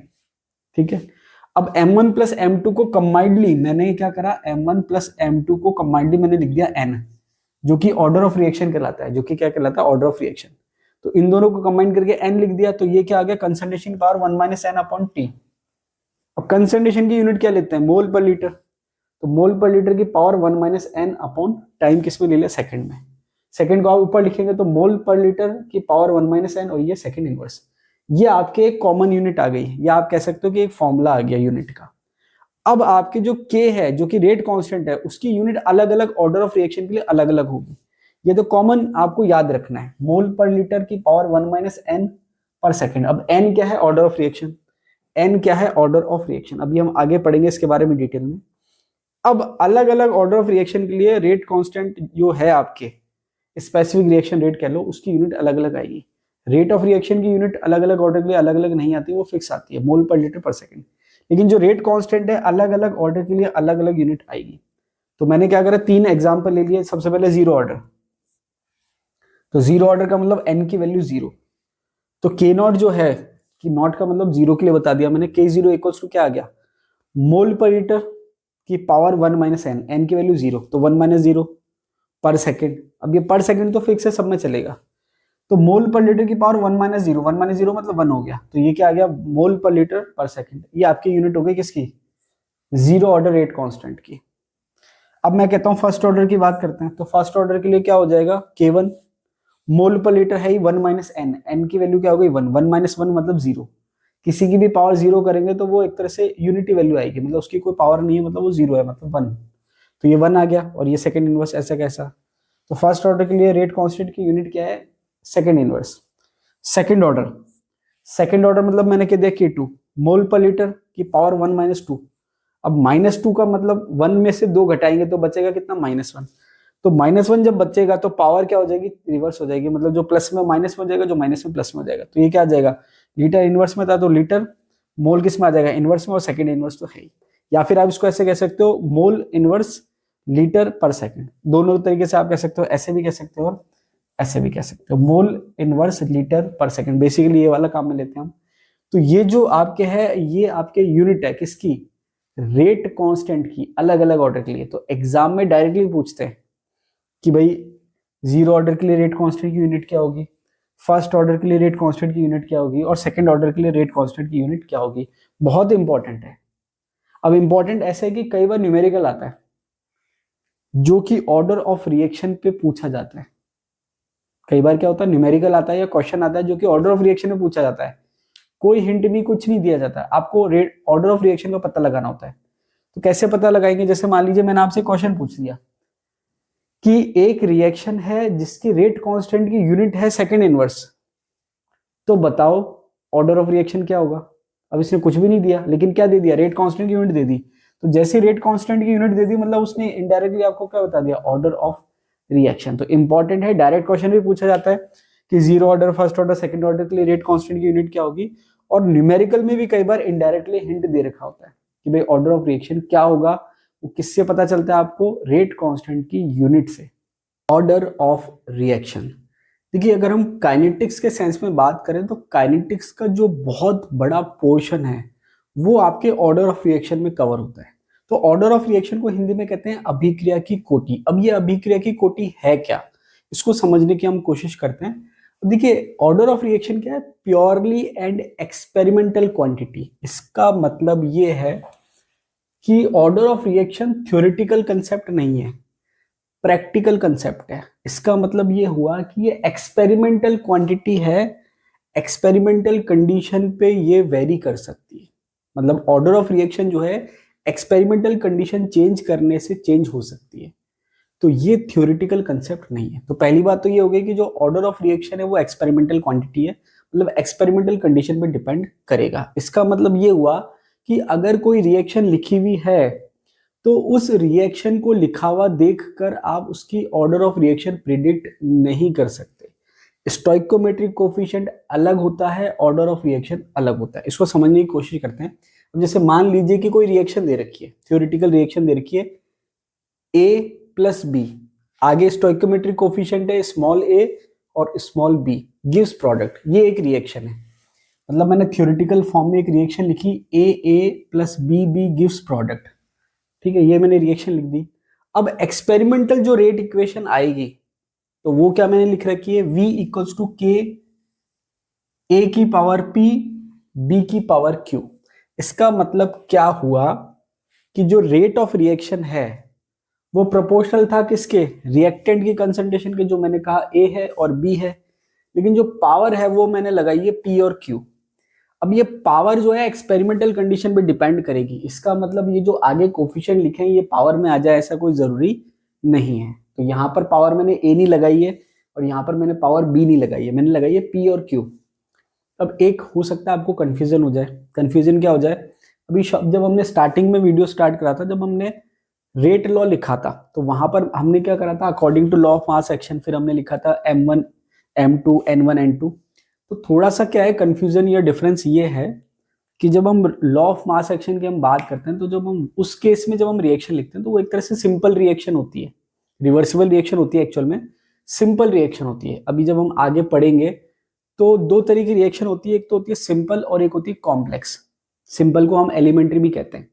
ठीक है, अब m1 प्लस m2 को कंबाइंडली मैंने क्या करा, m1 प्लस m2 को कंबाइंडली मैंने लिख दिया n, जो कि ऑर्डर ऑफ रिएक्शन कहलाता है, जो कि क्या कहलाता है, ऑर्डर ऑफ रिएक्शन। तो इन दोनों को कंबाइन करके n लिख दिया, तो ये क्या आ गया, कंसंट्रेशन की power 1 minus n upon T. अब कंसंट्रेशन की यूनिट क्या लेते हैं, मोल पर लीटर, तो मोल पर लीटर की power 1 minus n upon time किस में ले लिया, सेकंड में। सेकंड को आप ऊपर लिखेंगे तो मोल पर लीटर की पावर 1 माइनस n, और ये सेकंड इनवर्स। ये आपके एक कॉमन यूनिट आ गई, या आप कह सकते हो कि एक फॉर्मूला आ गया यूनिट का। अब आपके जो k है, जो कि रेट कांस्टेंट है, उसकी यूनिट अलग अलग ऑर्डर ऑफ रिएक्शन के लिए अलग अलग होगी। ये तो कॉमन आपको याद रखना है, मोल पर लीटर की पावर 1 माइनस n पर सेकंड। अब n क्या है, ऑर्डर ऑफ रिएक्शन, n क्या है, ऑर्डर ऑफ रिएक्शन। अभी हम आगे पढ़ेंगे इसके बारे में डिटेल में। अब अलग अलग ऑर्डर ऑफ रिएक्शन के लिए रेट कांस्टेंट जो है आपके, स्पेसिफिक रिएक्शन रेट कह लो, उसकी यूनिट अलग अलग आएगी। रेट ऑफ रिएक्शन की यूनिट अलग अलग ऑर्डर के लिए अलग अलग नहीं आती, वो फिक्स आती है, मोल पर लीटर पर सेकंड। लेकिन जो रेट कांस्टेंट है, अलग अलग ऑर्डर के लिए अलग अलग यूनिट आएगी। तो मैंने क्या करा, 3 एग्जांपल ले लिए। सबसे पहले जीरो ऑर्डर, तो जीरो ऑर्डर का मतलब n की वैल्यू 0, तो k नॉट जो है, कि नॉट का मतलब 0 के लिए बता दिया मैंने, k जीरो इक्वल्स टू क्या आ गया, मोल पर लीटर की पावर 1 माइनस n, n की वैल्यू 0, तो 1 माइनस 0 पर सेकेंड। अब ये पर सेकेंड तो फिक्स है, सब में चलेगा, तो मोल पर लीटर की पावर 1 माइनस 0, 1 माइनस 0 मतलब 1 हो गया, तो ये क्या आ गया, मोल पर लीटर पर सेकेंड। ये आपकी यूनिट हो गई किसकी, जीरो ऑर्डर रेट कांस्टेंट की। अब मैं कहता हूं फर्स्ट ऑर्डर की बात करते हैं, तो फर्स्ट ऑर्डर के लिए क्या हो जाएगा, K1 मोल पर लीटर है ही 1 माइनस n, n की वैल्यू क्या हो गई, 1, 1 माइनस 1 मतलब 0। किसी की भी पावर 0 करेंगे तो वो एक तरह से यूनिटी वैल्यू आएगी, मतलब उसकी कोई पावर नहीं है, मतलब वो 0 है, मतलब 1, तो ये 1 आ गया, और ये सेकंड इनवर्स ऐसा कैसा। तो फर्स्ट ऑर्डर के लिए रेट कांस्टेंट की यूनिट क्या है, second inverse. Second order, second order मतलब मैंने क्या दिया, K2 मोल पर लीटर की पावर 1 माइनस 2। अब माइनस 2 का मतलब 1 में से 2 घटाएंगे तो बचेगा कितना, -1। तो -1 जब बचेगा तो पावर क्या हो जाएगी, रिवर्स हो जाएगी, मतलब जो प्लस में माइनस में हो जाएगा, जो माइनस में प्लस में हो जाएगा। तो ये क्या आ जाएगा, लीटर इनवर्स में था तो लीटर, मोल किस में आ जाएगा, इनवर्स में, और सेकंड इनवर्स तो है ही। या फिर आप इसको ऐसे कह सकते हो, मोल इनवर्स लीटर पर सेकंड। दोनों तरीके से आप कह सकते हो, ऐसे भी कह सकते हो और ऐसे भी कह सकते हो, मोल इनवर्स लीटर पर सेकंड। बेसिकली ये वाला काम में लेते हैं हम। तो ये जो आपके है, ये आपके यूनिट है किसकी, रेट कांस्टेंट की, अलग अलग ऑर्डर के लिए। तो एग्जाम में डायरेक्टली पूछते हैं कि भाई जीरो ऑर्डर के लिए रेट कांस्टेंट की यूनिट क्या होगी, फर्स्ट ऑर्डर के लिए रेट कांस्टेंट की यूनिट क्या होगी, और सेकंड ऑर्डर के लिए रेट कांस्टेंट की यूनिट क्या होगी। बहुत इंपॉर्टेंट है। अब इंपॉर्टेंट ऐसा है कि कई बार न्यूमेरिकल आता है, जो कि ऑर्डर ऑफ रिएक्शन पे पूछा जाता है। कई बार क्या होता है, न्यूमेरिकल आता है या क्वेश्चन आता है जो कि ऑर्डर ऑफ रिएक्शन में पूछा जाता है, कोई हिंट नहीं, कुछ नहीं दिया जाता, आपको रेट ऑर्डर ऑफ रिएक्शन का पता लगाना होता है। तो कैसे पता लगाएंगे, जैसे मान लीजिए मैंने आपसे क्वेश्चन पूछ लिया कि एक रिएक्शन है जिसकी रेट कांस्टेंट की यूनिट है सेकंड इनवर्स, तो बताओ ऑर्डर ऑफ रिएक्शन क्या होगा। अब इसने कुछ भी नहीं दिया, लेकिन क्या दे दिया, रेट कांस्टेंट की यूनिट दे दी। तो जैसे रेट कांस्टेंट की यूनिट दे दी, मतलब उसने इनडायरेक्टली आपको क्या बता दिया, ऑर्डर ऑफ रिएक्शन। तो इंपॉर्टेंट है, डायरेक्ट क्वेश्चन भी पूछा जाता है कि zero order, first order, second order के लिए रेट कांस्टेंट की यूनिट क्या होगी। और न्यूमेरिकल में भी कई बार इनडायरेक्टली हिंट दे रखा होता है कि भाई ऑर्डर ऑफ रिएक्शन क्या होगा। वो किससे पता चलता है आपको, रेट कांस्टेंट की यूनिट से। ऑर्डर ऑफ रिएक्शन, देखिए अगर हम काइनेटिक्स के सेंस में बात करें तो काइनेटिक्स का जो बहुत बड़ा पोर्शन है वो आपके ऑर्डर ऑफ रिएक्शन में कवर होता है। तो ऑर्डर ऑफ रिएक्शन को हिंदी में कहते हैं अभिक्रिया की कोटि। अब ये अभिक्रिया की कोटि है क्या, इसको समझने की हम कोशिश करते हैं। देखिए ऑर्डर ऑफ रिएक्शन क्या है, प्योरली एंड एक्सपेरिमेंटल क्वांटिटी। इसका मतलब ये है कि order of reaction theoretical concept नहीं है, प्रैक्टिकल कंसेप्ट है। इसका मतलब ये हुआ कि ये एक्सपेरिमेंटल क्वांटिटी है, एक्सपेरिमेंटल कंडीशन पे ये वेरी कर सकती है। मतलब ऑर्डर ऑफ रिएक्शन जो है एक्सपेरिमेंटल कंडीशन चेंज करने से चेंज हो सकती है। तो ये थ्योरेटिकल कंसेप्ट नहीं है। तो पहली बात तो ये हो गई कि जो ऑर्डर ऑफ रिएक्शन है वो एक्सपेरिमेंटल क्वांटिटी है, मतलब एक्सपेरिमेंटल कंडीशन पे डिपेंड करेगा। इसका मतलब ये हुआ कि अगर कोई रिएक्शन लिखी हुई है तो उस रिएक्शन को लिखा हुआ देखकर आप उसकी ऑर्डर ऑफ रिएक्शन प्रिडिक्ट नहीं कर सकते। स्टोइकोमेट्रिक कोफिशिएंट अलग होता है, ऑर्डर ऑफ रिएक्शन अलग होता है। इसको समझने की कोशिश करते हैं। अब जैसे मान लीजिए कि कोई रिएक्शन दे रखी है, थ्योरेटिकल रिएक्शन दे रखी है ए प्लस बी, आगे स्टोइकोमेट्रिक कोफिशिएंट है स्मॉल ए और स्मॉल बी गिव्स प्रोडक्ट। ये एक रिएक्शन है, मतलब मैंने थ्योरेटिकल फॉर्म में एक रिएक्शन लिखी ए प्लस बी गिव्स प्रोडक्ट, ठीक है, ये मैंने रिएक्शन लिख दी। अब एक्सपेरिमेंटल जो रेट इक्वेशन आएगी तो वो क्या मैंने लिख रखी है, v इक्वल्स टू के ए की पावर p b की पावर q। इसका मतलब क्या हुआ कि जो रेट ऑफ रिएक्शन है वो प्रोपोर्शनल था किसके, रिएक्टेंट की कंसंट्रेशन के, जो मैंने कहा a है और b है, लेकिन जो पावर है वो मैंने लगाई है p और q। अब ये पावर जो है एक्सपेरिमेंटल कंडीशन पे डिपेंड करेगी। इसका मतलब ये जो आगे कोफिशिएंट लिखे हैं ये पावर में आ जाए ऐसा कोई जरूरी नहीं है। तो यहाँ पर पावर मैंने ए नहीं लगाई है और यहाँ पर मैंने पावर बी नहीं लगाई है, मैंने लगाई है पी और क्यू। अब एक हो सकता है आपको कंफ्यूजन हो जाए। कंफ्यूजन क्या हो जाए, अभी जब हमने स्टार्टिंग में वीडियो स्टार्ट करा था, जब हमने रेट लॉ लिखा था तो वहां पर हमने क्या करा था, according to law of mass action, फिर हमने लिखा था m1 m2 n1 n2। तो थोड़ा सा क्या है कंफ्यूजन या डिफरेंस ये है कि जब हम लॉ ऑफ मास एक्शन की हम बात करते हैं तो जब हम उस केस में जब हम रिएक्शन लिखते हैं तो वो एक तरह से सिंपल रिएक्शन होती है, रिवर्सिबल रिएक्शन होती है, एक्चुअल में सिंपल रिएक्शन होती है। अभी जब हम आगे पढ़ेंगे तो दो तरह की रिएक्शन होती है, एक तो होती है सिंपल और एक होती है कॉम्प्लेक्स। सिंपल को हम एलिमेंट्री भी कहते हैं।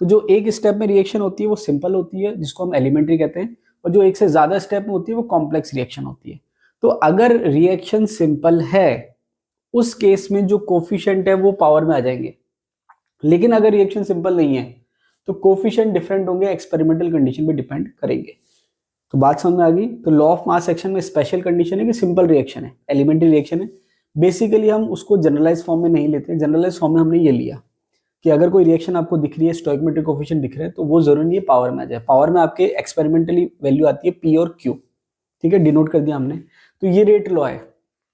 तो जो एक स्टेप में रिएक्शन होती है वो सिंपल होती है जिसको हम एलिमेंट्री कहते हैं, और जो एक से ज्यादा स्टेप में होती है वो कॉम्प्लेक्स रिएक्शन होती है। तो अगर रिएक्शन सिंपल है उस केस में जो कोफिशिएंट है वो पावर में आ जाएंगे, लेकिन अगर रिएक्शन सिंपल नहीं है तो कोफिशिएंट डिफरेंट होंगे, एक्सपेरिमेंटल कंडीशन पे डिपेंड करेंगे। तो बात समझ में आ गई। तो लॉ ऑफ मास एक्शन में स्पेशल कंडीशन है कि सिंपल रिएक्शन है, एलिमेंट्री रिएक्शन है। बेसिकली हम उसको जनरलाइज फॉर्म में नहीं लेते, जनरलाइज फॉर्म में हमने ये लिया कि अगर कोई रिएक्शन आपको दिख रही है, स्टोइकोमेट्रिक कोफिशिएंट दिख रहा है, तो वो जरूरी नहीं है पावर में आ जाए। पावर में आपके एक्सपेरिमेंटली वैल्यू आती है पी और क्यू, ठीक है, डिनोट कर दिया हमने। तो ये रेट लॉ है,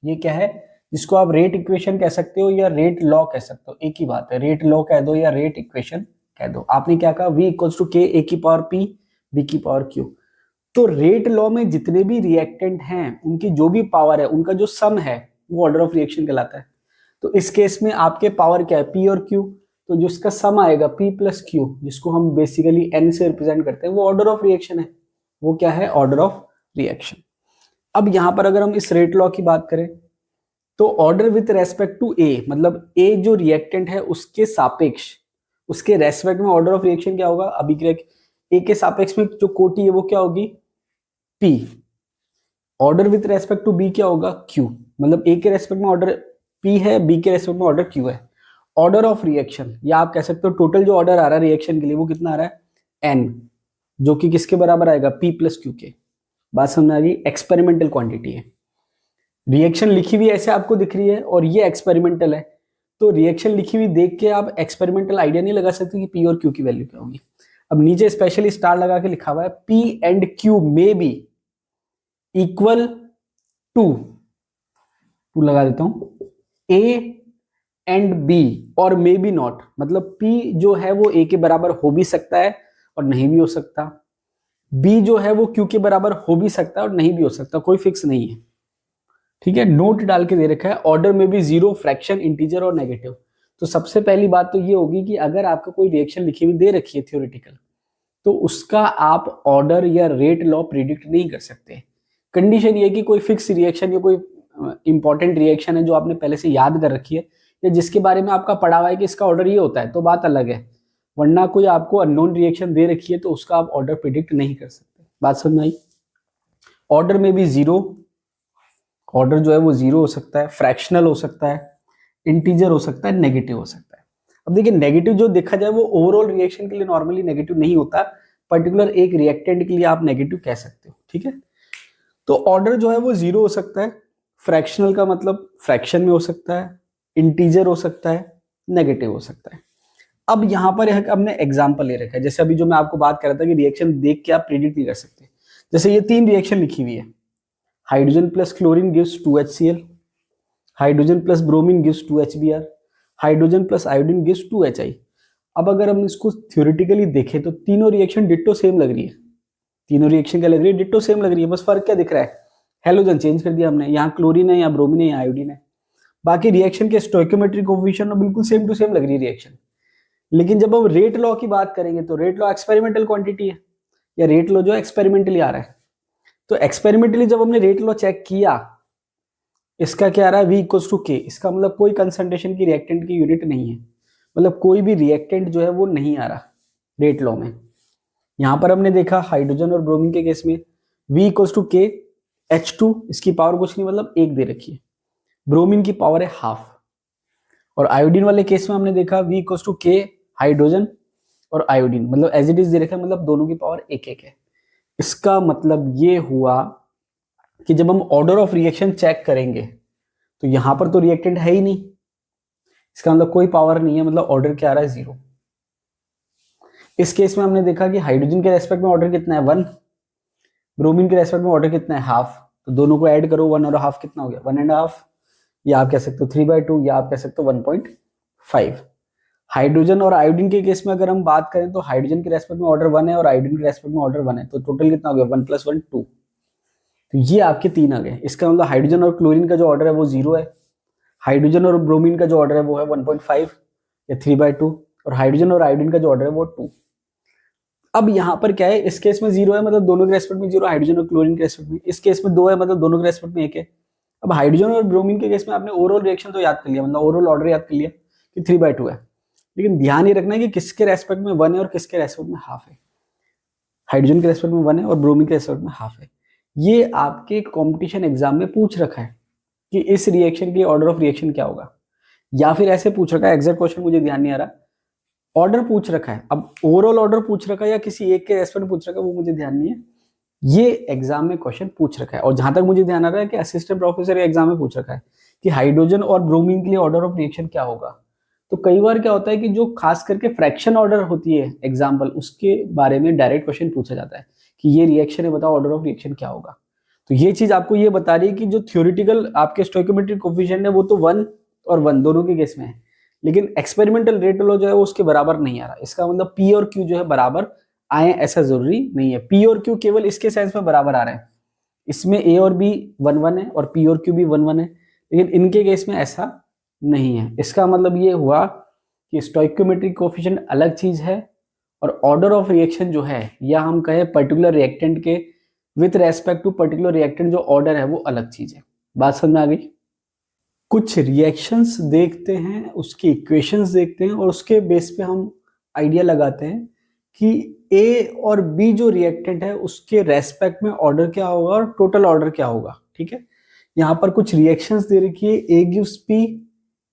ये क्या है, जिसको आप रेट इक्वेशन कह सकते हो या रेट लॉ कह सकते हो, एक ही बात है, रेट लॉ कह दो या रेट इक्वेशन कह दो। आपने क्या कहा, v इक्वल्स टू के ए की पावर p b की पावर q। तो रेट लॉ में जितने भी रिएक्टेंट हैं उनकी जो भी पावर है उनका जो सम है वो ऑर्डर ऑफ रिएक्शन कहलाता है। तो इस केस में आपके पावर क्या है, p और q, तो जिसका सम आएगा p प्लस q, जिसको हम बेसिकली n से रिप्रेजेंट करते हैं, वो ऑर्डर ऑफ रिएक्शन है। वो क्या है, ऑर्डर ऑफ रिएक्शन। अब यहां पर अगर हम इस रेट लॉ की बात करें तो ऑर्डर विथ रेस्पेक्ट टू ए, मतलब ए जो रिएक्टेंट है उसके सापेक्ष, उसके रेस्पेक्ट में ऑर्डर ऑफ रिएक्शन क्या होगा, अभिक्रिया ए के सापेक्ष में जो कोटि है वो क्या होगी, p. Order with respect to b क्या होगा, क्यू। मतलब ए के रेस्पेक्ट में ऑर्डर पी है, बी के रेस्पेक्ट में ऑर्डर क्यू है। ऑर्डर ऑफ रिएक्शन, या आप कह सकते हो टोटल जो ऑर्डर आ रहा है रिएक्शन के लिए वो कितना आ रहा है, एन, जो कि किसके बराबर आएगा, पी प्लस क्यू के। बात समझ आ गई। एक्सपेरिमेंटल क्वांटिटी है, रिएक्शन लिखी हुई ऐसे आपको दिख रही है और ये एक्सपेरिमेंटल है, तो रिएक्शन लिखी हुई देख के आप एक्सपेरिमेंटल आइडिया नहीं लगा सकते कि पी और क्यू की वैल्यू क्या होगी। अब नीचे स्पेशली स्टार लगा के लिखा हुआ है p and q may be equal to लगा देता हूं, ए एंड बी और मे बी नॉट, मतलब पी जो है वो ए के बराबर हो भी सकता है और नहीं भी हो सकता, बी जो है वो क्यू के बराबर हो भी सकता है और नहीं भी हो सकता, कोई फिक्स नहीं है, ठीक है। नोट डाल के दे रखा है ऑर्डर में भी जीरो, फ्रैक्शन, इंटीजर और नेगेटिव। तो सबसे पहली बात तो ये होगी कि अगर आपका कोई रिएक्शन लिखी हुई दे रखी है थ्योरेटिकल, तो उसका आप ऑर्डर या रेट लॉ प्रिडिक्ट नहीं कर सकते। कंडीशन ये कि कोई फिक्स रिएक्शन या कोई इंपॉर्टेंट रिएक्शन है जो आपने पहले से याद कर रखी है या जिसके बारे में आपका पढ़ा हुआ है कि इसका ऑर्डर ये होता है, तो बात अलग है। वरना कोई आपको अननोन रिएक्शन दे रखी है तो उसका आप ऑर्डर प्रिडिक्ट नहीं कर सकते। बात समझ में आई। ऑर्डर में भी जीरो, ऑर्डर जो है वो जीरो हो सकता है, फ्रैक्शनल हो सकता है, इंटीजर हो सकता है, नेगेटिव हो सकता है। अब देखिए नेगेटिव जो देखा जाए वो ओवरऑल रिएक्शन के लिए नॉर्मली नेगेटिव नहीं होता, पर्टिकुलर एक रिएक्टेंट के लिए आप नेगेटिव कह सकते हो, ठीक है। तो ऑर्डर जो है वो जीरो हो सकता है, फ्रैक्शनल का मतलब फ्रैक्शन में हो सकता है, इंटीजर हो सकता है, नेगेटिव हो सकता है। अब यहां पर हमने एग्जाम्पल ले रखा है, जैसे अभी जो मैं आपको बात कर रहा था कि रिएक्शन देख के आप प्रिडिक्ट नहीं कर सकते। जैसे ये तीन रिएक्शन लिखी हुई है, hydrogen plus chlorine gives 2HCl, hydrogen plus bromine gives 2HBr, hydrogen plus iodine gives 2HI। अब अगर हम इसको थ्योरेटिकली देखें तो तीनों रिएक्शन डिट्टो सेम लग रही है, तीनों रिएक्शन क्या लग रही है, डिट्टो सेम लग रही है, बस फर्क क्या दिख रहा है, हेलोजन चेंज कर दिया हमने, यहाँ क्लोरीन है, यहाँ ब्रोमीन है, यहाँ आयोडीन है, बाकी रिएक्शन के स्टोइकोमेट्रिक कोफिशिएंट बिल्कुल सेम टू सेम लग रही है रिएक्शन। लेकिन जब हम रेट लॉ की बात करेंगे तो रेट लॉ एक्सपेरिमेंटल क्वांटिटी है, या रेट लॉ जो एक्सपेरिमेंटली आ रहा है, तो एक्सपेरिमेंटली जब हमने रेट लॉ चेक किया, इसका क्या आ रहा है, V इक्वल्स टू के, इसका मतलब कोई कंसंट्रेशन की रिएक्टेंट की यूनिट नहीं है, मतलब कोई भी रिएक्टेंट जो है वो नहीं आ रहा रेट लॉ में। यहां पर हमने देखा हाइड्रोजन और ब्रोमीन के केस में V इक्वल्स टू के H2, इसकी पावर कुछ नहीं मतलब 1 दे रखी है, ब्रोमीन की पावर है हाफ, और आयोडीन वाले केस में हमने देखा V इक्वल्स टू के हाइड्रोजन और आयोडीन, मतलब एज इट इज दे रखा है, मतलब दोनों की पावर 1 है। इसका मतलब ये हुआ कि जब हम ऑर्डर ऑफ रिएक्शन चेक करेंगे तो यहां पर तो रिएक्टेंट है ही नहीं, इसका मतलब कोई पावर नहीं है, मतलब ऑर्डर क्या आ रहा है, 0। इस केस में हमने देखा कि हाइड्रोजन के रेस्पेक्ट में ऑर्डर कितना है, 1, ब्रोमीन के रेस्पेक्ट में ऑर्डर कितना है, हाफ, तो दोनों को ऐड करो, 1 और हाफ कितना हो गया, 1.5, या आप कह सकते हो 3/2, या आप कह सकते हो 1.5। हाइड्रोजन और आयोडीन के केस में अगर हम बात करें तो हाइड्रोजन के रेस्पेक्ट में ऑर्डर 1 है और आयोडीन के रेस्पेक्ट में ऑर्डर 1 है, तो टोटल कितना हो गया, 1 + 1 2। तो ये आपके 3 आ गए। इसका मतलब हाइड्रोजन और क्लोरीन का जो ऑर्डर है वो 0 है, हाइड्रोजन और ब्रोमीन का जो ऑर्डर है वो है 1.5 या 3/2, और हाइड्रोजन और आयोडीन का जो ऑर्डर है वो 2। अब यहाँ पर क्या है, इस केस में 0 है मतलब दोनों के रेस्पेक्ट में 0, हाइड्रोजन और क्लोरीन के रेस्पेक्ट में, इस केस में 2 है मतलब दोनों के रेस्पेक्ट में 1 है। अब हाइड्रोजन और ब्रोमीन के केस में आपने ओवरऑल रिएक्शन तो याद कर लिया, मतलब ओवरऑल ऑर्डर याद कर लिया कि 3/2 है, लेकिन ध्यान ये रखना है कि किसके रेस्पेक्ट में 1 है और किसके रेस्पेक्ट में हाफ है। हाइड्रोजन के रेस्पेक्ट में 1 है और ब्रोमीन के रेस्पेक्ट में हाफ है। ये आपके कॉम्पिटिशन एग्जाम में पूछ रखा है कि इस रिएक्शन के लिए ऑर्डर ऑफ रिएक्शन क्या होगा, या फिर ऐसे पूछ रखा है, एग्जैक्ट क्वेश्चन मुझे ध्यान नहीं आ रहा, ऑर्डर पूछ रखा है। अब ओवरऑल ऑर्डर पूछ रखा है या किसी एक के रेस्पेक्ट में पूछ रखा है वो मुझे ध्यान नहीं है, ये एग्जाम में क्वेश्चन पूछ रखा है। और जहां तक मुझे ध्यान आ रहा है कि असिस्टेंट प्रोफेसर एग्जाम में पूछ रखा है कि हाइड्रोजन और ब्रोमीन के लिए ऑर्डर ऑफ रिएक्शन क्या होगा। तो कई बार क्या होता है कि जो खास करके फ्रैक्शन ऑर्डर होती है एग्जाम्पल, उसके बारे में डायरेक्ट क्वेश्चन पूछा जाता है कि ये रिएक्शन है, बताओ ऑर्डर ऑफ रिएक्शन क्या होगा। तो ये चीज आपको ये बता रही है कि जो थ्योरेटिकल आपके स्टोइकोमेट्रिक कोफिशिएंट है वो तो 1 और 1 दोनों के केस में है, लेकिन एक्सपेरिमेंटल रेट लॉ जो है वो उसके बराबर नहीं आ रहा। इसका मतलब P और Q जो है बराबर आए ऐसा जरूरी नहीं है, P और Q केवल इसके सेंस में बराबर आ रहे हैं, इसमें A और B 1-1 है और P और Q भी 1-1 है, लेकिन इनके केस में ऐसा नहीं है। इसका मतलब ये हुआ कि स्टोइकोमेट्रिक कोफिशिएंट अलग चीज है और ऑर्डर ऑफ रिएक्शन जो है, या हम कहें पर्टिकुलर रिएक्टेंट के with respect to particular reactant जो ऑर्डर है वो अलग चीज है। बात समझ में आ गई। कुछ रिएक्शंस देखते हैं, उसकी इक्वेशंस देखते हैं और उसके बेस पे हम आइडिया लगाते हैं कि ए और बी जो रिएक्टेंट है उसके रेस्पेक्ट में ऑर्डर क्या होगा और टोटल ऑर्डर क्या होगा। ठीक है, यहाँ पर कुछ रिएक्शंस दे रखी है, a gives p,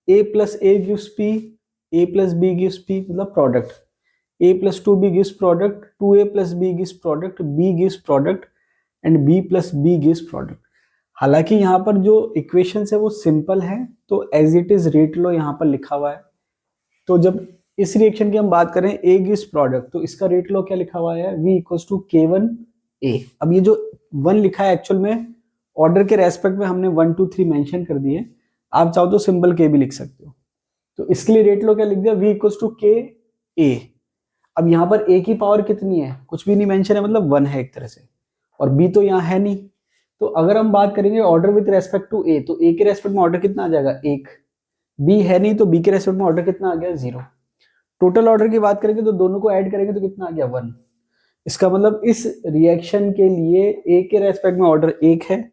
a plus a gives p, a plus b gives p, मतलब product, a plus 2b gives product, 2a plus b gives product, b gives product and b plus b gives product. हालांकि यहाँ पर जो equations है वो simple है, तो as it is rate लो यहाँ पर लिखा हुआ है। तो जब इस रिएक्शन की हम बात करें ए गिव्स प्रोडक्ट, तो इसका रेट लो क्या लिखा हुआ है, v इक्वल्स टू K1A। अब ये जो 1 लिखा है एक्चुअल में ऑर्डर के रेस्पेक्ट में हमने 1 2 3 मेंशन कर दिए, आप चाहो तो सिंपल K भी लिख सकते हो। तो इसके लिए रेट लो क्या लिख दिया, v इक्वल्स टू KA। अब यहाँ पर a की पावर कितनी है, कुछ भी नहीं मेंशन है, मतलब 1 है एक तरह से, और b तो यहाँ है नहीं। तो अगर हम बात करेंगे order with respect to a, तो a के रेस्पेक्ट में ऑर्डर कितना आ जाएगा 1, b है नहीं तो b के रेस्पेक्ट में ऑर्डर कितना आ गया 0। टोटल ऑर्डर की बात करेंगे तो दोनों को ऐड करेंगे तो कितना आ गया 1। इसका मतलब इस रिएक्शन के लिए a के रेस्पेक्ट में ऑर्डर 1 है,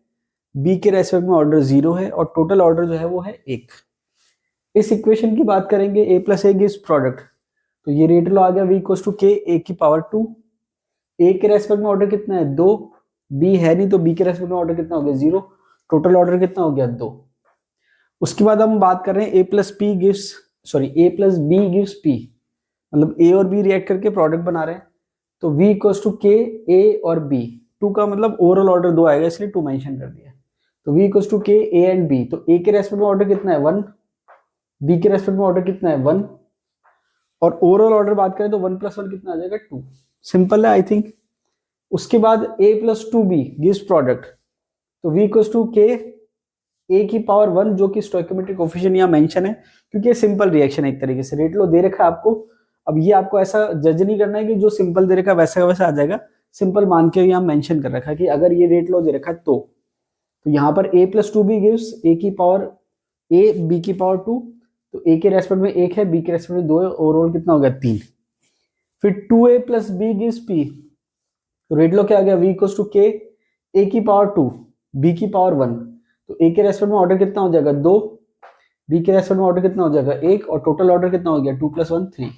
b के रेस्पेक्ट में ऑर्डर 0 है और टोटल ऑर्डर जो है वो है 1। इस इक्वेशन की बात करेंगे a plus a gives product, तो ये रेट लो आ गया v equals to k a की पावर 2। a के रेस्पेक्ट में ऑर्डर कितना है 2, b है नहीं तो b के रेस्पेक्ट में ऑर्डर कितना हो गया 0, टोटल ऑर्डर कितना हो गया 2। उसके बाद हम बात कर रहे हैं a plus b gives p, मतलब a और b रिएक्ट करके प्रोडक्ट बना रहे हैं, तो v equals to k a और b, 2 का मतलब ओवरऑल ऑर्डर 2 आएगा इसलिए 2 मेंशन कर दिया। तो v equals to k a and b, तो a के रेस्पेक्ट में ऑर्डर कितना है 1, b के रेस्पेक्ट में ऑर्डर कितना है 1, और ओवरऑल ऑर्डर बात करें तो 1 + 1 कितना आ जाएगा 2। सिंपल है आई थिंक। उसके बाद a plus 2b gives product, तो v equals to k a की पावर 1, जो कि स्टोइकोमेट्रिक कोफिशिएंट यहाँ मेंशन है क्योंकि ये सिंपल रिएक्शन है एक तरीके से, रेट लो दे रखा है आपको, अब ये आपको ऐसा जज नहीं करना है कि जो सिंपल दे रखा है वैसा का वैसा आ जाएगा, सिंपल मान के यहाँ मेंशन कर रखा है कि अगर ये रेट लॉ दे रखा है तो यहाँ पर a plus two b gives a की पावर a b की पावर 2, तो a के रेस्पेक्ट में 1 है, b के रेस्पेक्ट में 2 है, ओवरऑल कितना हो गया 3। फिर 2a plus b gives p, तो रेट लॉ क्या आ गया v equals to k a की पावर 2 b की पावर 1, तो a के रेस्पेक्ट में ऑर्डर कितना हो जाएगा 2, b के रेस्पेक्ट में ऑर्डर कितना हो जाएगा 1, और टोटल ऑर्डर कितना हो गया 2 प्लस 1 3।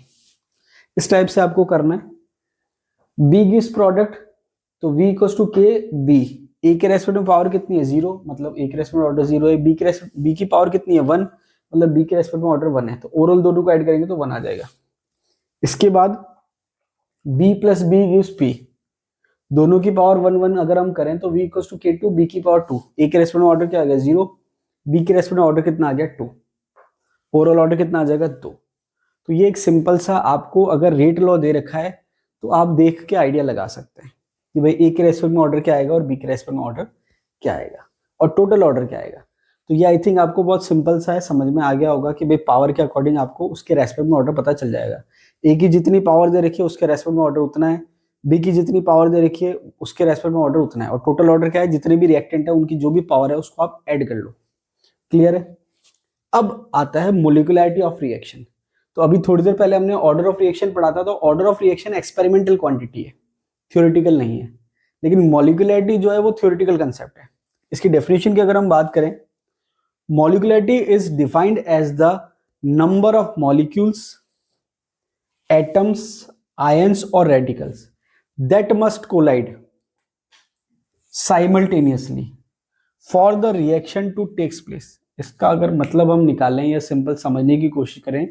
इस टाइप से आपको करना है। b गिव्स प्रोडक्ट, तो v equals to k b, a के रेस्पेक्ट में पावर कितनी है 0, मतलब a के रेस्पेक्ट में ऑर्डर 0 है, b की पावर कितनी है 1, मतलब b के रेस्पेक्ट में ऑर्डर 1 है, तो ओवरऑल दोनों को ऐड करेंगे तो 1 आ जाएगा। इसके बाद b plus b gives p, दोनों की पावर 1 1 अगर हम करें तो v equals to k2 b की पावर 2, a के रेस्पेक्ट में ऑर्डर क्या आ गया 0, b के रेस्पेक्ट में ऑर्डर कितना आ गया 2, ओवरऑल ऑर्डर कितना आ जाएगा 2। तो ये एक सिंपल सा, आपको अगर रेट लॉ दे रखा है तो आप देख के आइडिया लगा सकते हैं कि भाई a के रेस्पेक्ट में ऑर्डर क्या आएगा और b के रेस्पेक्ट में ऑर्डर क्या आएगा और टोटल ऑर्डर क्या आएगा। तो ये आई थिंक आपको बहुत सिंपल सा है, समझ में आ गया होगा कि भाई पावर के अकॉर्डिंग आपको उसके रेस्पेक्ट में ऑर्डर पता चल जाएगा। a की जितनी पावर दे रखी है उसके रेस्पेक्ट में ऑर्डर उतना है, b की जितनी पावर दे रखी है उसके रेस्पेक्ट में ऑर्डर उतना है, और टोटल ऑर्डर क्या है, जितने भी रिएक्टेंट है उनकी जो भी पावर है उसको आप ऐड कर लो। क्लियर है। अब आता है मोलिकुलरिटी ऑफ रिएक्शन। तो अभी थोड़ी देर पहले हमने ऑर्डर ऑफ रिएक्शन पढ़ा था, तो order of reaction experimental quantity है, थ्योरेटिकल नहीं है, लेकिन मॉलिक्यूलरिटी जो है वो थ्योरेटिकल कंसेप्ट है। इसकी डेफिनेशन की अगर हम बात करें, molecularity is defined as the number of molecules, atoms, ions और radicals that must collide simultaneously for the reaction to takes place. इसका अगर मतलब हम निकालें या सिंपल समझने की कोशिश करें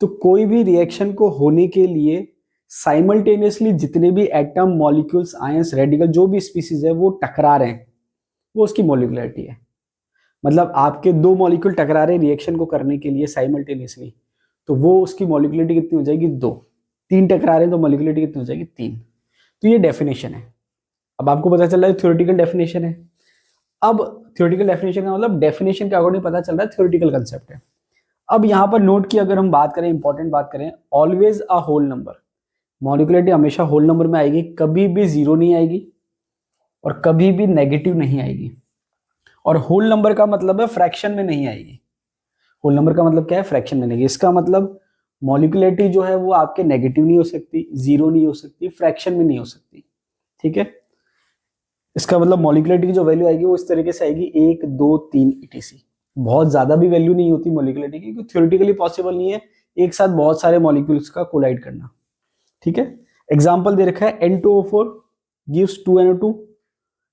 तो कोई भी रिएक्शन को होने के लिए साइमल्टेनियसली जितने भी एटम, मॉलिक्यूल्स, आयंस, रेडिकल जो भी स्पीसीज है वो टकरा रहे हैं, वो उसकी मॉलिक्यूलरिटी है। मतलब आपके दो मॉलिक्यूल टकरा रहे हैं रिएक्शन को करने के लिए साइमल्टेनियसली, तो वो उसकी मॉलिक्यूलरिटी कितनी हो जाएगी 2। 3 टकरा रहे हैं तो मॉलिक्यूलरिटी कितनी हो जाएगी 3। तो ये डेफिनेशन है। अब आपको पता चल रहा है थ्योरेटिकल डेफिनेशन है। अब थ्योरेटिकल डेफिनेशन का मतलब डेफिनेशन के अकॉर्डिंग पता चल रहा है थ्योरेटिकल कंसेप्ट है। अब यहाँ पर नोट की अगर हम बात करें, इंपॉर्टेंट बात करें, always a whole number, molecularity हमेशा होल नंबर में आएगी, कभी भी जीरो नहीं आएगी और कभी भी नेगेटिव नहीं आएगी। और होल नंबर का मतलब है फ्रैक्शन में नहीं आएगी। होल नंबर का मतलब क्या है, फ्रैक्शन में नहीं। इसका मतलब मॉलिक्यूलरिटी जो है वो आपके नेगेटिव नहीं हो सकती, जीरो नहीं हो सकती, फ्रैक्शन में नहीं हो सकती। ठीक है। इसका मतलब मॉलिक्यूलरिटी की जो वैल्यू आएगी वो इस तरीके से आएगी 1 2 3 etc। बहुत ज्यादा भी वैल्यू नहीं होती मॉलिक्यूलरिटी की, क्योंकि थ्योरेटिकली पॉसिबल नहीं है एक साथ बहुत सारे मॉलिक्यूल्स का कोलाइड करना। ठीक है। एग्जांपल दे रखा है N2O4 gives 2NO2,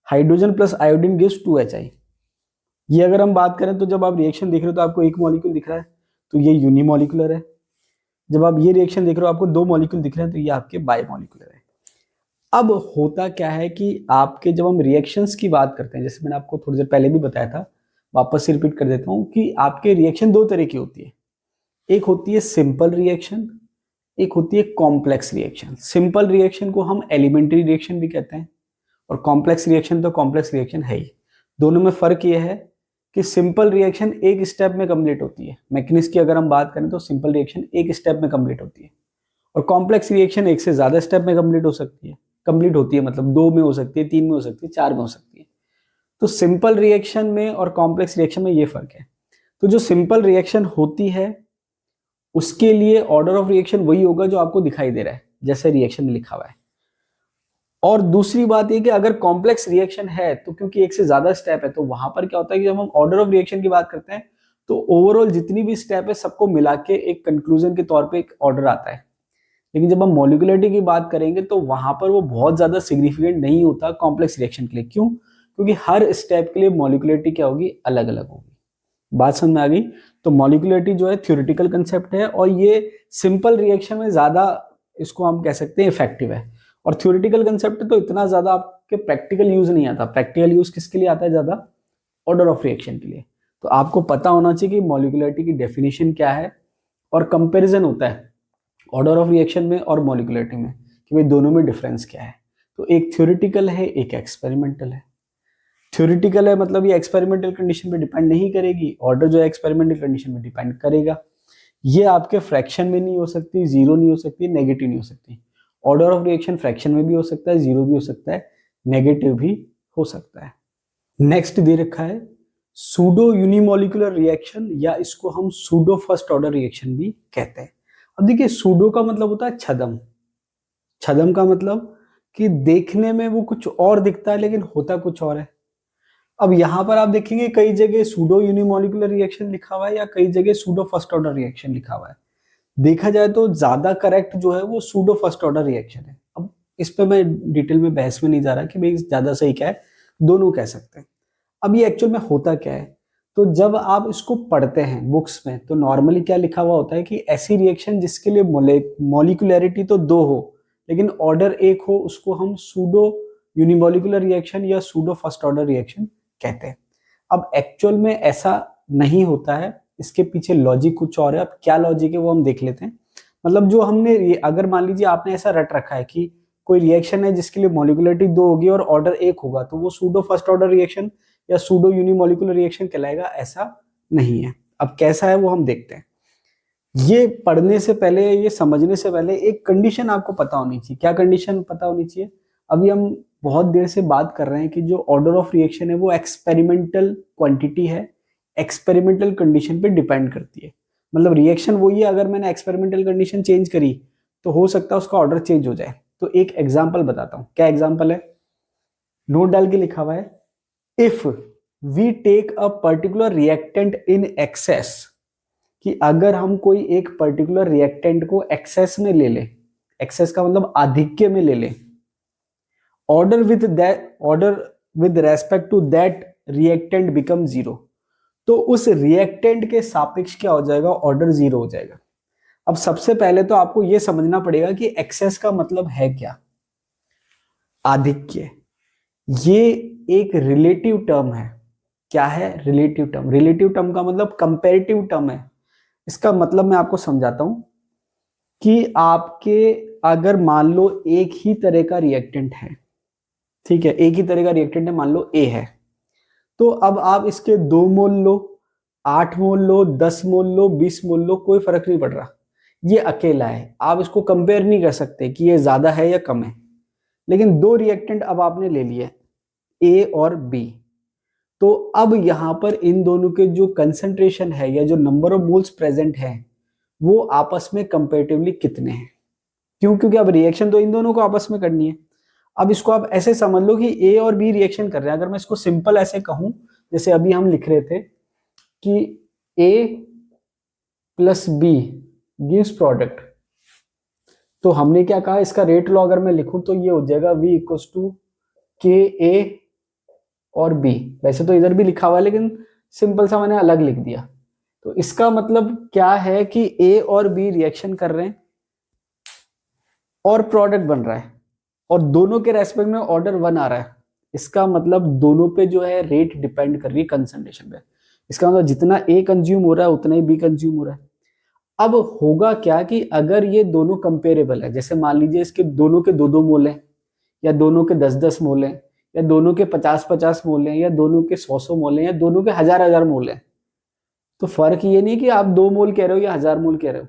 hydrogen plus iodine gives 2HI। ये अगर हम बात करें तो जब आप रिएक्शन देख रहे हो तो आपको एक मॉलिक्यूल दिख रहा है तो ये यूनिमॉलिक्यूलर है। जब आप ये रिएक्शन देख रहे हो आपको दो मॉलिक्यूल दिख रहे हैं तो ये आपके बायमॉलिक्यूलर है। अब होता क्या है कि आपके जब हम रिएक्शंस की बात करते हैं, जैसे मैंने आपको थोड़ी देर पहले भी बताया था, वापस से रिपीट कर देता हूं कि आपके रिएक्शन दो तरह की होती है। एक होती है सिंपल रिएक्शन, एक होती है कॉम्प्लेक्स रिएक्शन। सिंपल रिएक्शन को हम एलिमेंट्री रिएक्शन भी कहते हैं और कॉम्प्लेक्स रिएक्शन तो कॉम्प्लेक्स रिएक्शन है ही। दोनों में फर्क यह है कि सिंपल रिएक्शन एक स्टेप में कंप्लीट होती है। मैकेनिक्स की अगर हम बात करें तो सिंपल रिएक्शन एक स्टेप में कंप्लीट होती है और कॉम्प्लेक्स रिएक्शन एक से ज्यादा स्टेप में कंप्लीट होती है, मतलब 2 में हो सकती है, 3 में हो सकती है, 4 में हो सकती है। तो सिंपल रिएक्शन में और कॉम्प्लेक्स रिएक्शन में ये फर्क है। तो जो सिंपल रिएक्शन होती है उसके लिए ऑर्डर ऑफ रिएक्शन वही होगा जो आपको दिखाई दे रहा है, जैसे रिएक्शन में लिखा हुआ है। और दूसरी बात ये कि अगर कॉम्प्लेक्स रिएक्शन है तो क्योंकि एक से ज्यादा स्टेप है, तो वहां पर क्या होता है कि जब हम ऑर्डर ऑफ रिएक्शन की बात करते हैं तो ओवरऑल जितनी भी स्टेप है सबको मिला के एक कंक्लूजन के तौर पे एक ऑर्डर आता है। लेकिन जब हम मॉलिक्यूलरिटी की बात करेंगे तो वहां पर वो बहुत ज्यादा सिग्निफिकेंट नहीं होता कॉम्प्लेक्स रिएक्शन के लिए। क्यों? क्योंकि हर स्टेप के लिए मॉलिक्यूलरिटी क्या होगी, अलग अलग होगी। बात समझ में आ गई? तो मॉलिक्यूलरिटी जो है थ्योरेटिकल कंसेप्ट है और ये सिंपल रिएक्शन में ज्यादा, इसको हम कह सकते हैं, इफेक्टिव है। और थ्योरेटिकल कंसेप्ट तो इतना ज्यादा आपके प्रैक्टिकल यूज नहीं आता। प्रैक्टिकल यूज किसके लिए आता है ज्यादा? ऑर्डर ऑफ रिएक्शन के लिए। तो आपको पता होना चाहिए कि मॉलिक्यूलरिटी की डेफिनेशन क्या है और कंपैरिजन होता है ऑर्डर ऑफ रिएक्शन में और मॉलिक्यूलरिटी में कि भाई दोनों में डिफरेंस क्या है। तो एक थ्योरेटिकल है, एक एक्सपेरिमेंटल है। थ्योरेटिकल है मतलब ये एक्सपेरिमेंटल कंडीशन पे डिपेंड नहीं करेगी, ऑर्डर जो है एक्सपेरिमेंटल कंडीशन पे डिपेंड करेगा। ये आपके फ्रैक्शन में नहीं हो सकती, जीरो नहीं हो सकती, नेगेटिव नहीं हो सकती। ऑर्डर ऑफ रिएक्शन फ्रैक्शन में भी हो सकता है, जीरो भी हो सकता है, नेगेटिव भी हो सकता है। नेक्स्ट दे रखा है सूडो यूनिमोलिकुलर रिएक्शन, या इसको हम सूडो फर्स्ट ऑर्डर रिएक्शन भी कहते हैं। अब देखिए सूडो का मतलब होता है छदम। छदम का मतलब कि देखने में वो कुछ और दिखता है लेकिन होता कुछ और है। अब यहां पर आप देखेंगे कई जगह सूडो यूनिमोलिकुलर रिएक्शन लिखा हुआ है या कई जगह सूडो फर्स्ट ऑर्डर रिएक्शन लिखा हुआ है। देखा जाए तो ज्यादा करेक्ट जो है वो सूडो फर्स्ट ऑर्डर रिएक्शन है। अब इस पे मैं डिटेल में बहस में नहीं जा रहा कि भाई ज्यादा सही क्या है, दोनों कह सकते हैं। अब ये एक्चुअल में होता क्या है, तो जब आप इसको पढ़ते हैं बुक्स में तो नॉर्मली क्या लिखा हुआ होता है कि ऐसी रिएक्शन जिसके लिए मॉलिक्यूलैरिटी तो दो हो लेकिन ऑर्डर एक हो, उसको हम सूडो यूनिमोलिकुलर रिएक्शन या सूडो फर्स्ट ऑर्डर रिएक्शन कहते हैं। अब एक्चुअल में ऐसा नहीं होता है, इसके पीछे लॉजिक कुछ और है। अब क्या लॉजिक है वो हम देख लेते हैं। मतलब जो हमने अगर मान लीजिए आपने ऐसा रट रखा है कि कोई रिएक्शन है जिसके लिए मॉलिक्यूलरिटी दो होगी और ऑर्डर एक होगा तो वो सूडो फर्स्ट ऑर्डर रिएक्शन या सूडो यूनिमोलिकुलर रिएक्शन कहलाएगा, ऐसा नहीं है। अब कैसा है वो हम देखते हैं। ये पढ़ने से पहले, ये समझने से पहले एक कंडीशन आपको पता होनी चाहिए। क्या कंडीशन पता होनी चाहिए? अभी हम बहुत देर से बात कर रहे हैं कि जो ऑर्डर ऑफ रिएक्शन है वो एक्सपेरिमेंटल क्वांटिटी है, एक्सपेरिमेंटल कंडीशन पे डिपेंड करती है। मतलब रिएक्शन वही है, अगर मैंने एक्सपेरिमेंटल कंडीशन चेंज करी तो हो सकता है उसका ऑर्डर चेंज हो जाए। तो एक एग्जांपल बताता हूं। क्या एग्जांपल है? नोट डाल के लिखा हुआ है, if we take a particular reactant in excess, कि अगर हम कोई एक पर्टिकुलर रिएक्टेंट को एक्सेस में ले ले, एक्सेस का मतलब आधिक्य में ले ले, order with respect to that reactant become zero, तो उस रिएक्टेंट के सापेक्ष क्या हो जाएगा? ऑर्डर जीरो हो जाएगा। अब सबसे पहले तो आपको यह समझना पड़ेगा कि एक्सेस का मतलब है क्या। आधिक्य ये एक रिलेटिव टर्म है। क्या है? Relative term. रिलेटिव टर्म का मतलब कंपैरेटिव टर्म है। इसका मतलब मैं आपको समझाता हूं कि आपके अगर मान लो एक ही तरह का रिएक्टेंट है, ठीक है, एक ही तरह का रिएक्टेंट है, मान लो ए है, तो अब आप इसके 2 मोल लो, 8 मोल लो, 10 मोल लो, 20 मोल लो, कोई फर्क नहीं पड़ रहा। ये अकेला है, आप इसको कंपेयर नहीं कर सकते कि ये ज्यादा है या कम है। लेकिन दो रिएक्टेंट अब आपने ले लिए, ए और बी, तो अब यहां पर इन दोनों के जो कंसंट्रेशन है या जो नंबर ऑफ मोल्स प्रेजेंट है वो आपस में कंपेरेटिवली कितने हैं। क्यों? क्योंकि अब रिएक्शन तो इन दोनों को आपस में करनी है। अब इसको आप ऐसे समझ लो कि ए और बी रिएक्शन कर रहे हैं। अगर मैं इसको सिंपल ऐसे कहूं, जैसे अभी हम लिख रहे थे कि ए प्लस बी गिव्स प्रोडक्ट, तो हमने क्या कहा, इसका रेट लॉ अगर मैं लिखूं तो ये हो जाएगा v इक्वल्स टू के ए और बी। वैसे तो इधर भी लिखा हुआ है लेकिन सिंपल सा मैंने अलग लिख दिया। तो इसका मतलब क्या है कि ए और बी रिएक्शन कर रहे हैं और प्रोडक्ट बन रहा है और दोनों के रेस्पेक्ट में ऑर्डर 1 आ रहा है। इसका मतलब दोनों पे जो है रेट डिपेंड कर रही है कंसंट्रेशन पे। इसका मतलब जितना ए कंज्यूम हो रहा है उतना ही बी कंज्यूम हो रहा है। अब होगा क्या कि अगर ये दोनों कंपेरेबल है, जैसे मान लीजिए इसके दोनों के 2-2 मोल हैं, या दोनों के 10-10 मोल हैं, या दोनों के 50-50 मोल हैं, या दोनों के 100-100 मोल हैं, या दोनों के 1000-1000 मोल हैं, तो फर्क ये नहीं कि आप 2 मोल कह रहे हो या 1000 मोल कह रहे हो,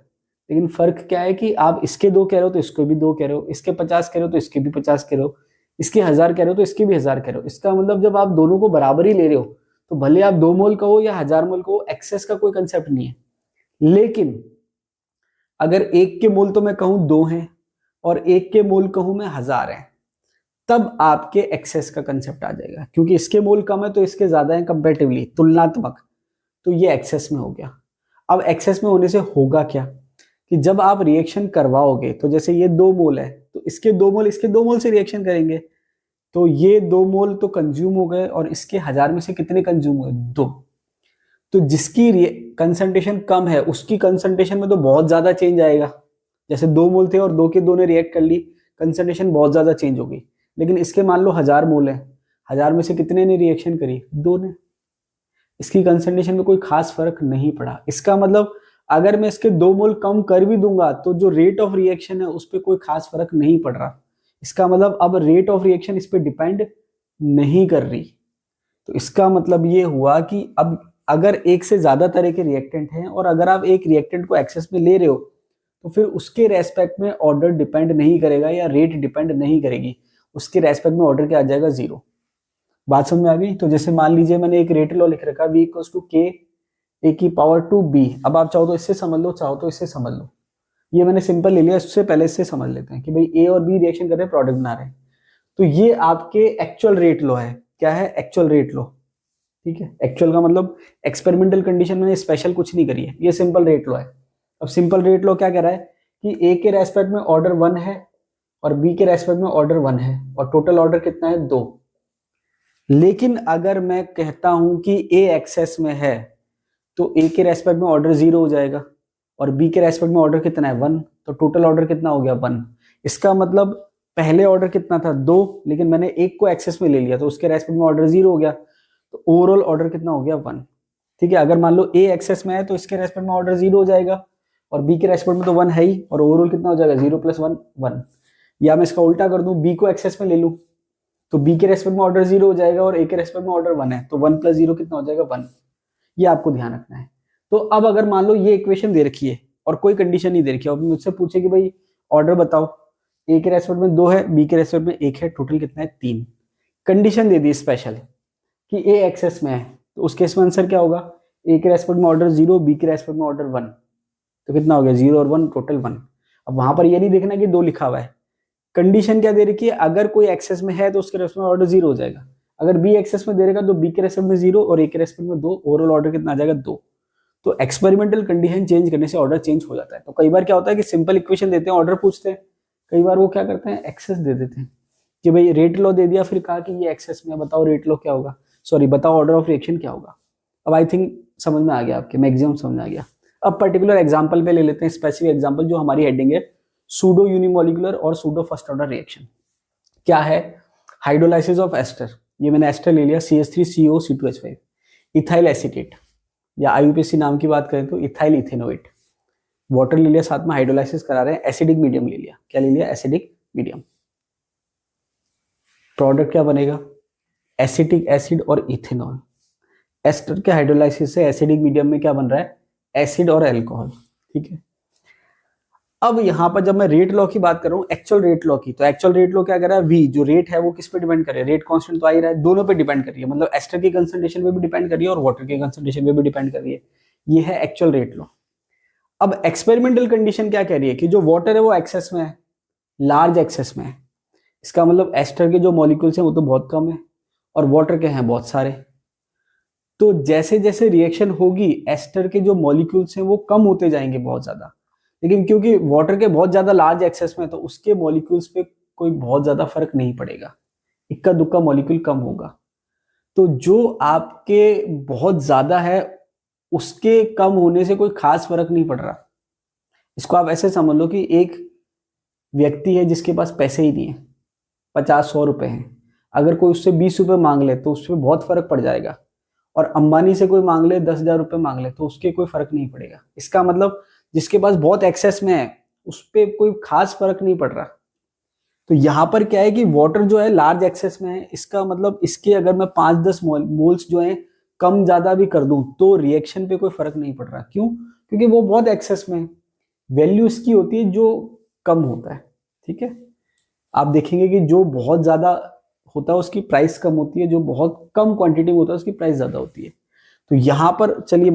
लेकिन फर्क क्या है कि आप इसके 2 कह रहे हो तो इसको भी 2 कह रहे हो, इसके 50 कह रहे हो तो इसके भी 50 कह रहे हो, इसके 1000 कह रहे हो तो इसके भी 1000 कह रहे हो। इसका मतलब जब आप दोनों को बराबर ही ले रहे हो तो भले आप 2 मोल कहो या 1000 मोल कहो, एक्सेस का कोई कंसेप्ट नहीं है। लेकिन अगर एक के मोल तो मैं कहूं 2 हैं और एक के मोल कहूं मैं 1000 है, तब आपके एक्सेस का कंसेप्ट आ जाएगा, क्योंकि इसके मोल कम है तो इसके ज्यादा है कंपैरेटिवली, तुलनात्मक, तो ये एक्सेस में हो गया। अब एक्सेस में होने से होगा क्या कि जब आप रिएक्शन करवाओगे तो जैसे ये 2 मोल है तो इसके 2 मोल इसके 2 मोल से रिएक्शन करेंगे, तो ये 2 मोल तो कंज्यूम हो गए और इसके 1000 में से कितने कंज्यूम हुए? 2। तो जिसकी कंसंट्रेशन कम है उसकी कंसंट्रेशन में तो बहुत ज्यादा चेंज आएगा। जैसे 2 मोल थे और 2 के 2 ने रिएक्ट कर ली, कंसंट्रेशन बहुत ज्यादा चेंज होगी। लेकिन इसके मान लो 1000 मोल है, 1000 में से कितने ने रिएक्शन करी? 2 ने। इसकी कंसंट्रेशन में कोई खास फर्क नहीं पड़ा। इसका मतलब अगर मैं इसके 2 मोल कम कर भी दूंगा तो जो रेट ऑफ रिएक्शन है उस पर कोई खास फर्क नहीं पड़ रहा। इसका मतलब अब रेट ऑफ रिएक्शन इस पर डिपेंड नहीं कर रही। तो इसका मतलब ये हुआ कि अब अगर एक से ज्यादा तरह के रिएक्टेंट हैं और अगर आप एक रिएक्टेंट को एक्सेस में ले रहे हो तो फिर उसके रेस्पेक्ट में ऑर्डर डिपेंड नहीं करेगा या रेट डिपेंड नहीं करेगी, उसके रेस्पेक्ट में ऑर्डर क्या आ जाएगा, जीरो। बात समझ में आ गई? तो जैसे मान लीजिए मैंने एक रेट लॉ लिख रखा, v इक्वल्स टू के ए की पावर टू बी। अब आप चाहो तो इससे समझ लो, चाहो तो इससे समझ लो। ये मैंने सिंपल ले लिया, इससे पहले इससे समझ लेते हैं कि भाई ए और बी रिएक्शन कर रहे हैं, प्रोडक्ट बना रहे हैं। तो ये आपके एक्चुअल रेट लॉ है। क्या है? Actual rate law. ठीक है, एक्चुअल का मतलब एक्सपेरिमेंटल कंडीशन में स्पेशल कुछ नहीं करी है, ये सिंपल रेट लॉ है। अब सिंपल रेट लॉ क्या कह रहा है कि ए के रेस्पेक्ट में ऑर्डर 1 है और बी के रेस्पेक्ट में ऑर्डर 1 है और टोटल ऑर्डर कितना है, 2। लेकिन अगर मैं कहता हूं कि ए एक्सेस में है तो ए के रेस्पेक्ट में ऑर्डर 0 हो जाएगा और बी के रेस्पेक्ट में ऑर्डर कितना है, 1। तो टोटल ऑर्डर कितना हो गया, 1। इसका मतलब पहले ऑर्डर कितना था, 2, लेकिन मैंने एक को एक्सेस में ले लिया तो उसके रेस्पेक्ट में ऑर्डर 0 हो गया, तो ओवरऑल ऑर्डर कितना हो गया, 1। ठीक है, अगर मान लो ए एक्सेस में है तो इसके रेस्पेक्ट में ऑर्डर 0 हो जाएगा और बी के रेस्पेक्ट में तो 1 है ही, और ओवरऑल कितना हो जाएगा, 0 + 1 1। या मैं इसका उल्टा कर दूं, बी को एक्सेस में ले लूं तो बी के रेस्पेक्ट में ऑर्डर 0 हो जाएगा और ए के रेस्पेक्ट में ऑर्डर 1 है, तो 1 + 0 कितना हो जाएगा, 1। ये आपको ध्यान रखना है। तो अब अगर मान लो ये इक्वेशन दे रखी है और कोई कंडीशन नहीं दे रखी है और मुझसे पूछे कि भाई ऑर्डर बताओ, ए के रेस्पेक्ट में 2 है, बी के रेस्पेक्ट में 1 है, टोटल कितना है, 3। कंडीशन दे दी स्पेशल कि ए एक्सेस में है, तो उस केस में आंसर क्या होगा, ए के रेस्पेक्ट में ऑर्डर 0, बी के रेस्पेक्ट में ऑर्डर 1, तो कितना हो गया, 0 और 1, टोटल 1। अब वहां पर ये नहीं देखना कि 2 लिखा हुआ है, कंडीशन क्या दे रखी है, अगर कोई एक्सेस में है तो उसके रेस्पेक्ट में ऑर्डर 0 हो जाएगा। अगर बी एक्सेस में दे रहेगा तो बी के रेस्पेक्ट में 0 और ए के रेस्पेक्ट में 2, ओवरऑल ऑर्डर कितना आ जाएगा, 2। तो एक्सपेरिमेंटल कंडीशन चेंज करने से ऑर्डर चेंज हो जाता है। तो कई बार क्या होता है कि सिंपल इक्वेशन देते हैं, ऑर्डर पूछते हैं, कई बार वो क्या करते हैं, एक्सेस दे देते हैं कि भाई रेट लॉ दे दिया, फिर कहा कि ये एक्सेस में, बताओ रेट लॉ क्या होगा, सॉरी बताओ ऑर्डर ऑफ रिएक्शन क्या होगा। अब आई थिंक समझ में आ गया, आपके मैक्सिमम समझ में आ गया। अब पर्टिकुलर एग्जांपल पे ले लेते हैं, स्पेसिफिक एग्जांपल, जो हमारी हेडिंग है सूडो यूनिमोलिकुलर और सूडो फर्स्ट ऑर्डर रिएक्शन। क्या है, हाइड्रोलाइसिस ऑफ एस्टर। ये मैंने एस्टर ले लिया, CH3CO C2H5, इथाइल एसीटेट, या IUPAC नाम की बात करें तो इथाइल इथेनोएट। वाटर ले लिया, साथ में हाइड्रोलाइसिस करा रहे हैं, एसिडिक मीडियम ले लिया। क्या ले लिया, एसिडिक मीडियम। प्रोडक्ट क्या बनेगा, एसिटिक एसिड और इथेनॉल। एस्टर के हाइड्रोलाइसिस से एसिडिक मीडियम में क्या बन रहा है, एसिड और अल्कोहल। ठीक है, अब यहां पर जब मैं रेट लॉ की बात कर रहा हूं, एक्चुअल रेट लॉ की, तो एक्चुअल रेट लॉ क्या कर रहा है, वी जो रेट है वो किस पे डिपेंड कर रहा है, रेट कांस्टेंट तो आ ही रहा है, दोनों पे डिपेंड कर रही है, मतलब एस्टर की कंसंट्रेशन पे भी डिपेंड कर रही है और वाटर की कंसंट्रेशन पे भी डिपेंड कर रही है। ये है एक्चुअल रेट लॉ। अब एक्सपेरिमेंटल कंडीशन क्या कह रही है कि जो वाटर है वो एक्सेस में है, लार्ज एक्सेस में है। इसका मतलब एस्टर के जो मॉलिक्यूल्स हैं वो तो बहुत कम है और वाटर के हैं बहुत सारे। तो जैसे जैसे रिएक्शन होगी एस्टर के जो मॉलिक्यूल्स हैं वो कम होते जाएंगे बहुत ज्यादा, लेकिन क्योंकि वाटर के बहुत ज्यादा लार्ज एक्सेस में, तो उसके मॉलिक्यूल्स पे कोई बहुत ज्यादा फर्क नहीं पड़ेगा, इक्का दुक्का मॉलिक्यूल कम होगा। तो जो आपके बहुत ज्यादा है उसके कम होने से कोई खास फर्क नहीं पड़ रहा। इसको आप ऐसे समझ लो कि एक व्यक्ति है जिसके पास पैसे ही नहीं है, 50-100 रुपए हैं, अगर कोई उससे 20 रुपए मांग ले तो उसपे बहुत फर्क पड़ जाएगा, और अंबानी से कोई मांग ले 10,000 रुपए मांग ले तो उसके कोई फर्क नहीं पड़ेगा। इसका मतलब जिसके पास बहुत एक्सेस में है उस पर कोई खास फर्क नहीं पड़ रहा। तो यहां पर क्या है कि वाटर जो है लार्ज एक्सेस में है, इसका मतलब इसके अगर मैं 5-10 मोल्स जो है कम ज्यादा भी कर दूं तो रिएक्शन पे कोई फर्क नहीं पड़ रहा। क्यों? क्योंकि वो बहुत एक्सेस में है, वैल्यू इसकी होती है जो कम होता है। ठीक है, आप देखेंगे कि जो बहुत ज्यादा होता है उसकी प्राइस कम होती है, जो बहुत कम क्वांटिटी में होता है उसकी प्राइस ज्यादा होती है। तो यहां पर चलिए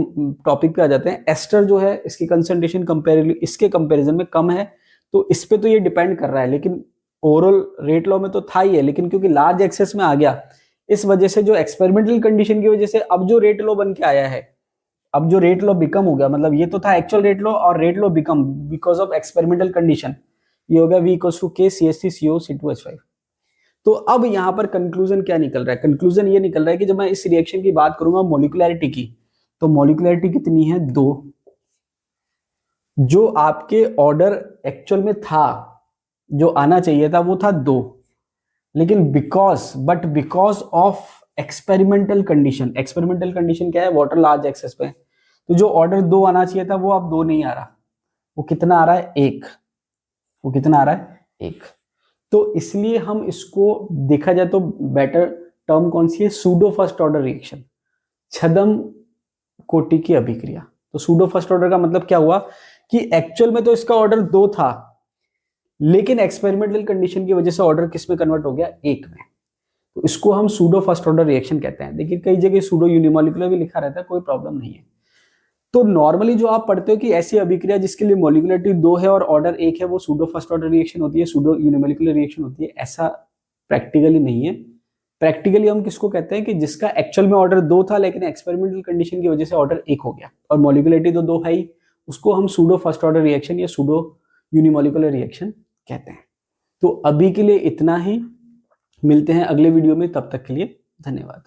टॉपिक पे आ जाते हैं। एस्टर जो है इसकी कंसंट्रेशन कंपेरेटिवली इसके कंपैरिजन में कम है, तो इस पे तो ये डिपेंड कर रहा है, लेकिन ओवरऑल रेट लॉ में तो था ही है, लेकिन क्योंकि लार्ज एक्सेस में आ गया इस वजह से जो एक्सपेरिमेंटल कंडीशन की वजह से अब जो रेट लॉ बन के आया है, अब जो रेट लॉ बिकम हो गया, मतलब ये तो था एक्चुअल रेट लॉ और rate law become because of experimental condition, ये हो गया V = K CH3CO C2H5। तो अब यहां पर कंक्लूजन क्या निकल रहा है, कंक्लूजन ये निकल रहा है कि जब मैं इस रिएक्शन की बात करूंगा मॉलिक्यूलैरिटी की, तो मॉलिक्यूलैरिटी कितनी है, 2। जो आपके ऑर्डर एक्चुअल में था, जो आना चाहिए था वो था 2, लेकिन because of experimental condition, experimental condition क्या है, वाटर लार्ज एक्सेस पे, तो जो ऑर्डर 2 आना चाहिए था वो अब 2 नहीं आ रहा, वो कितना आ रहा है, 1। वो कितना आ रहा है, 1। तो इसलिए हम इसको देखा जाए तो बेटर टर्म कौन सी है, सूडो फर्स्ट ऑर्डर रिएक्शन, छद्म कोटि की अभिक्रिया। तो सूडो फर्स्ट ऑर्डर का मतलब क्या हुआ कि एक्चुअल में तो इसका ऑर्डर 2 था, लेकिन एक्सपेरिमेंटल कंडीशन की वजह से ऑर्डर किस में कन्वर्ट हो गया, 1 में। तो इसको हम सूडो फर्स्ट ऑर्डर रिएक्शन कहते हैं। देखिए कई जगह सूडो यूनिमोलिकुलर भी लिखा रहता है, कोई प्रॉब्लम नहीं है। तो नॉर्मली जो आप पढ़ते हो कि ऐसी अभिक्रिया जिसके लिए मोलिकुलरिटी 2 है और ऑर्डर 1 है, वो सूडो फर्स्ट ऑर्डर रिएक्शन होती है, सूडो यूनिमोलिकुलर रिएक्शन होती है, ऐसा प्रैक्टिकली नहीं है। प्रैक्टिकली हम किसको कहते हैं कि जिसका एक्चुअल में ऑर्डर 2 था, लेकिन एक्सपेरिमेंटल कंडीशन की वजह से ऑर्डर 1 हो गया और मोलिकुलरिटी तो 2 है ही, उसको हम सूडो फर्स्ट ऑर्डर रिएक्शन या सूडो यूनिमोलिकुलर रिएक्शन कहते हैं। तो अभी के लिए इतना ही, मिलते हैं अगले वीडियो में, तब तक के लिए धन्यवाद।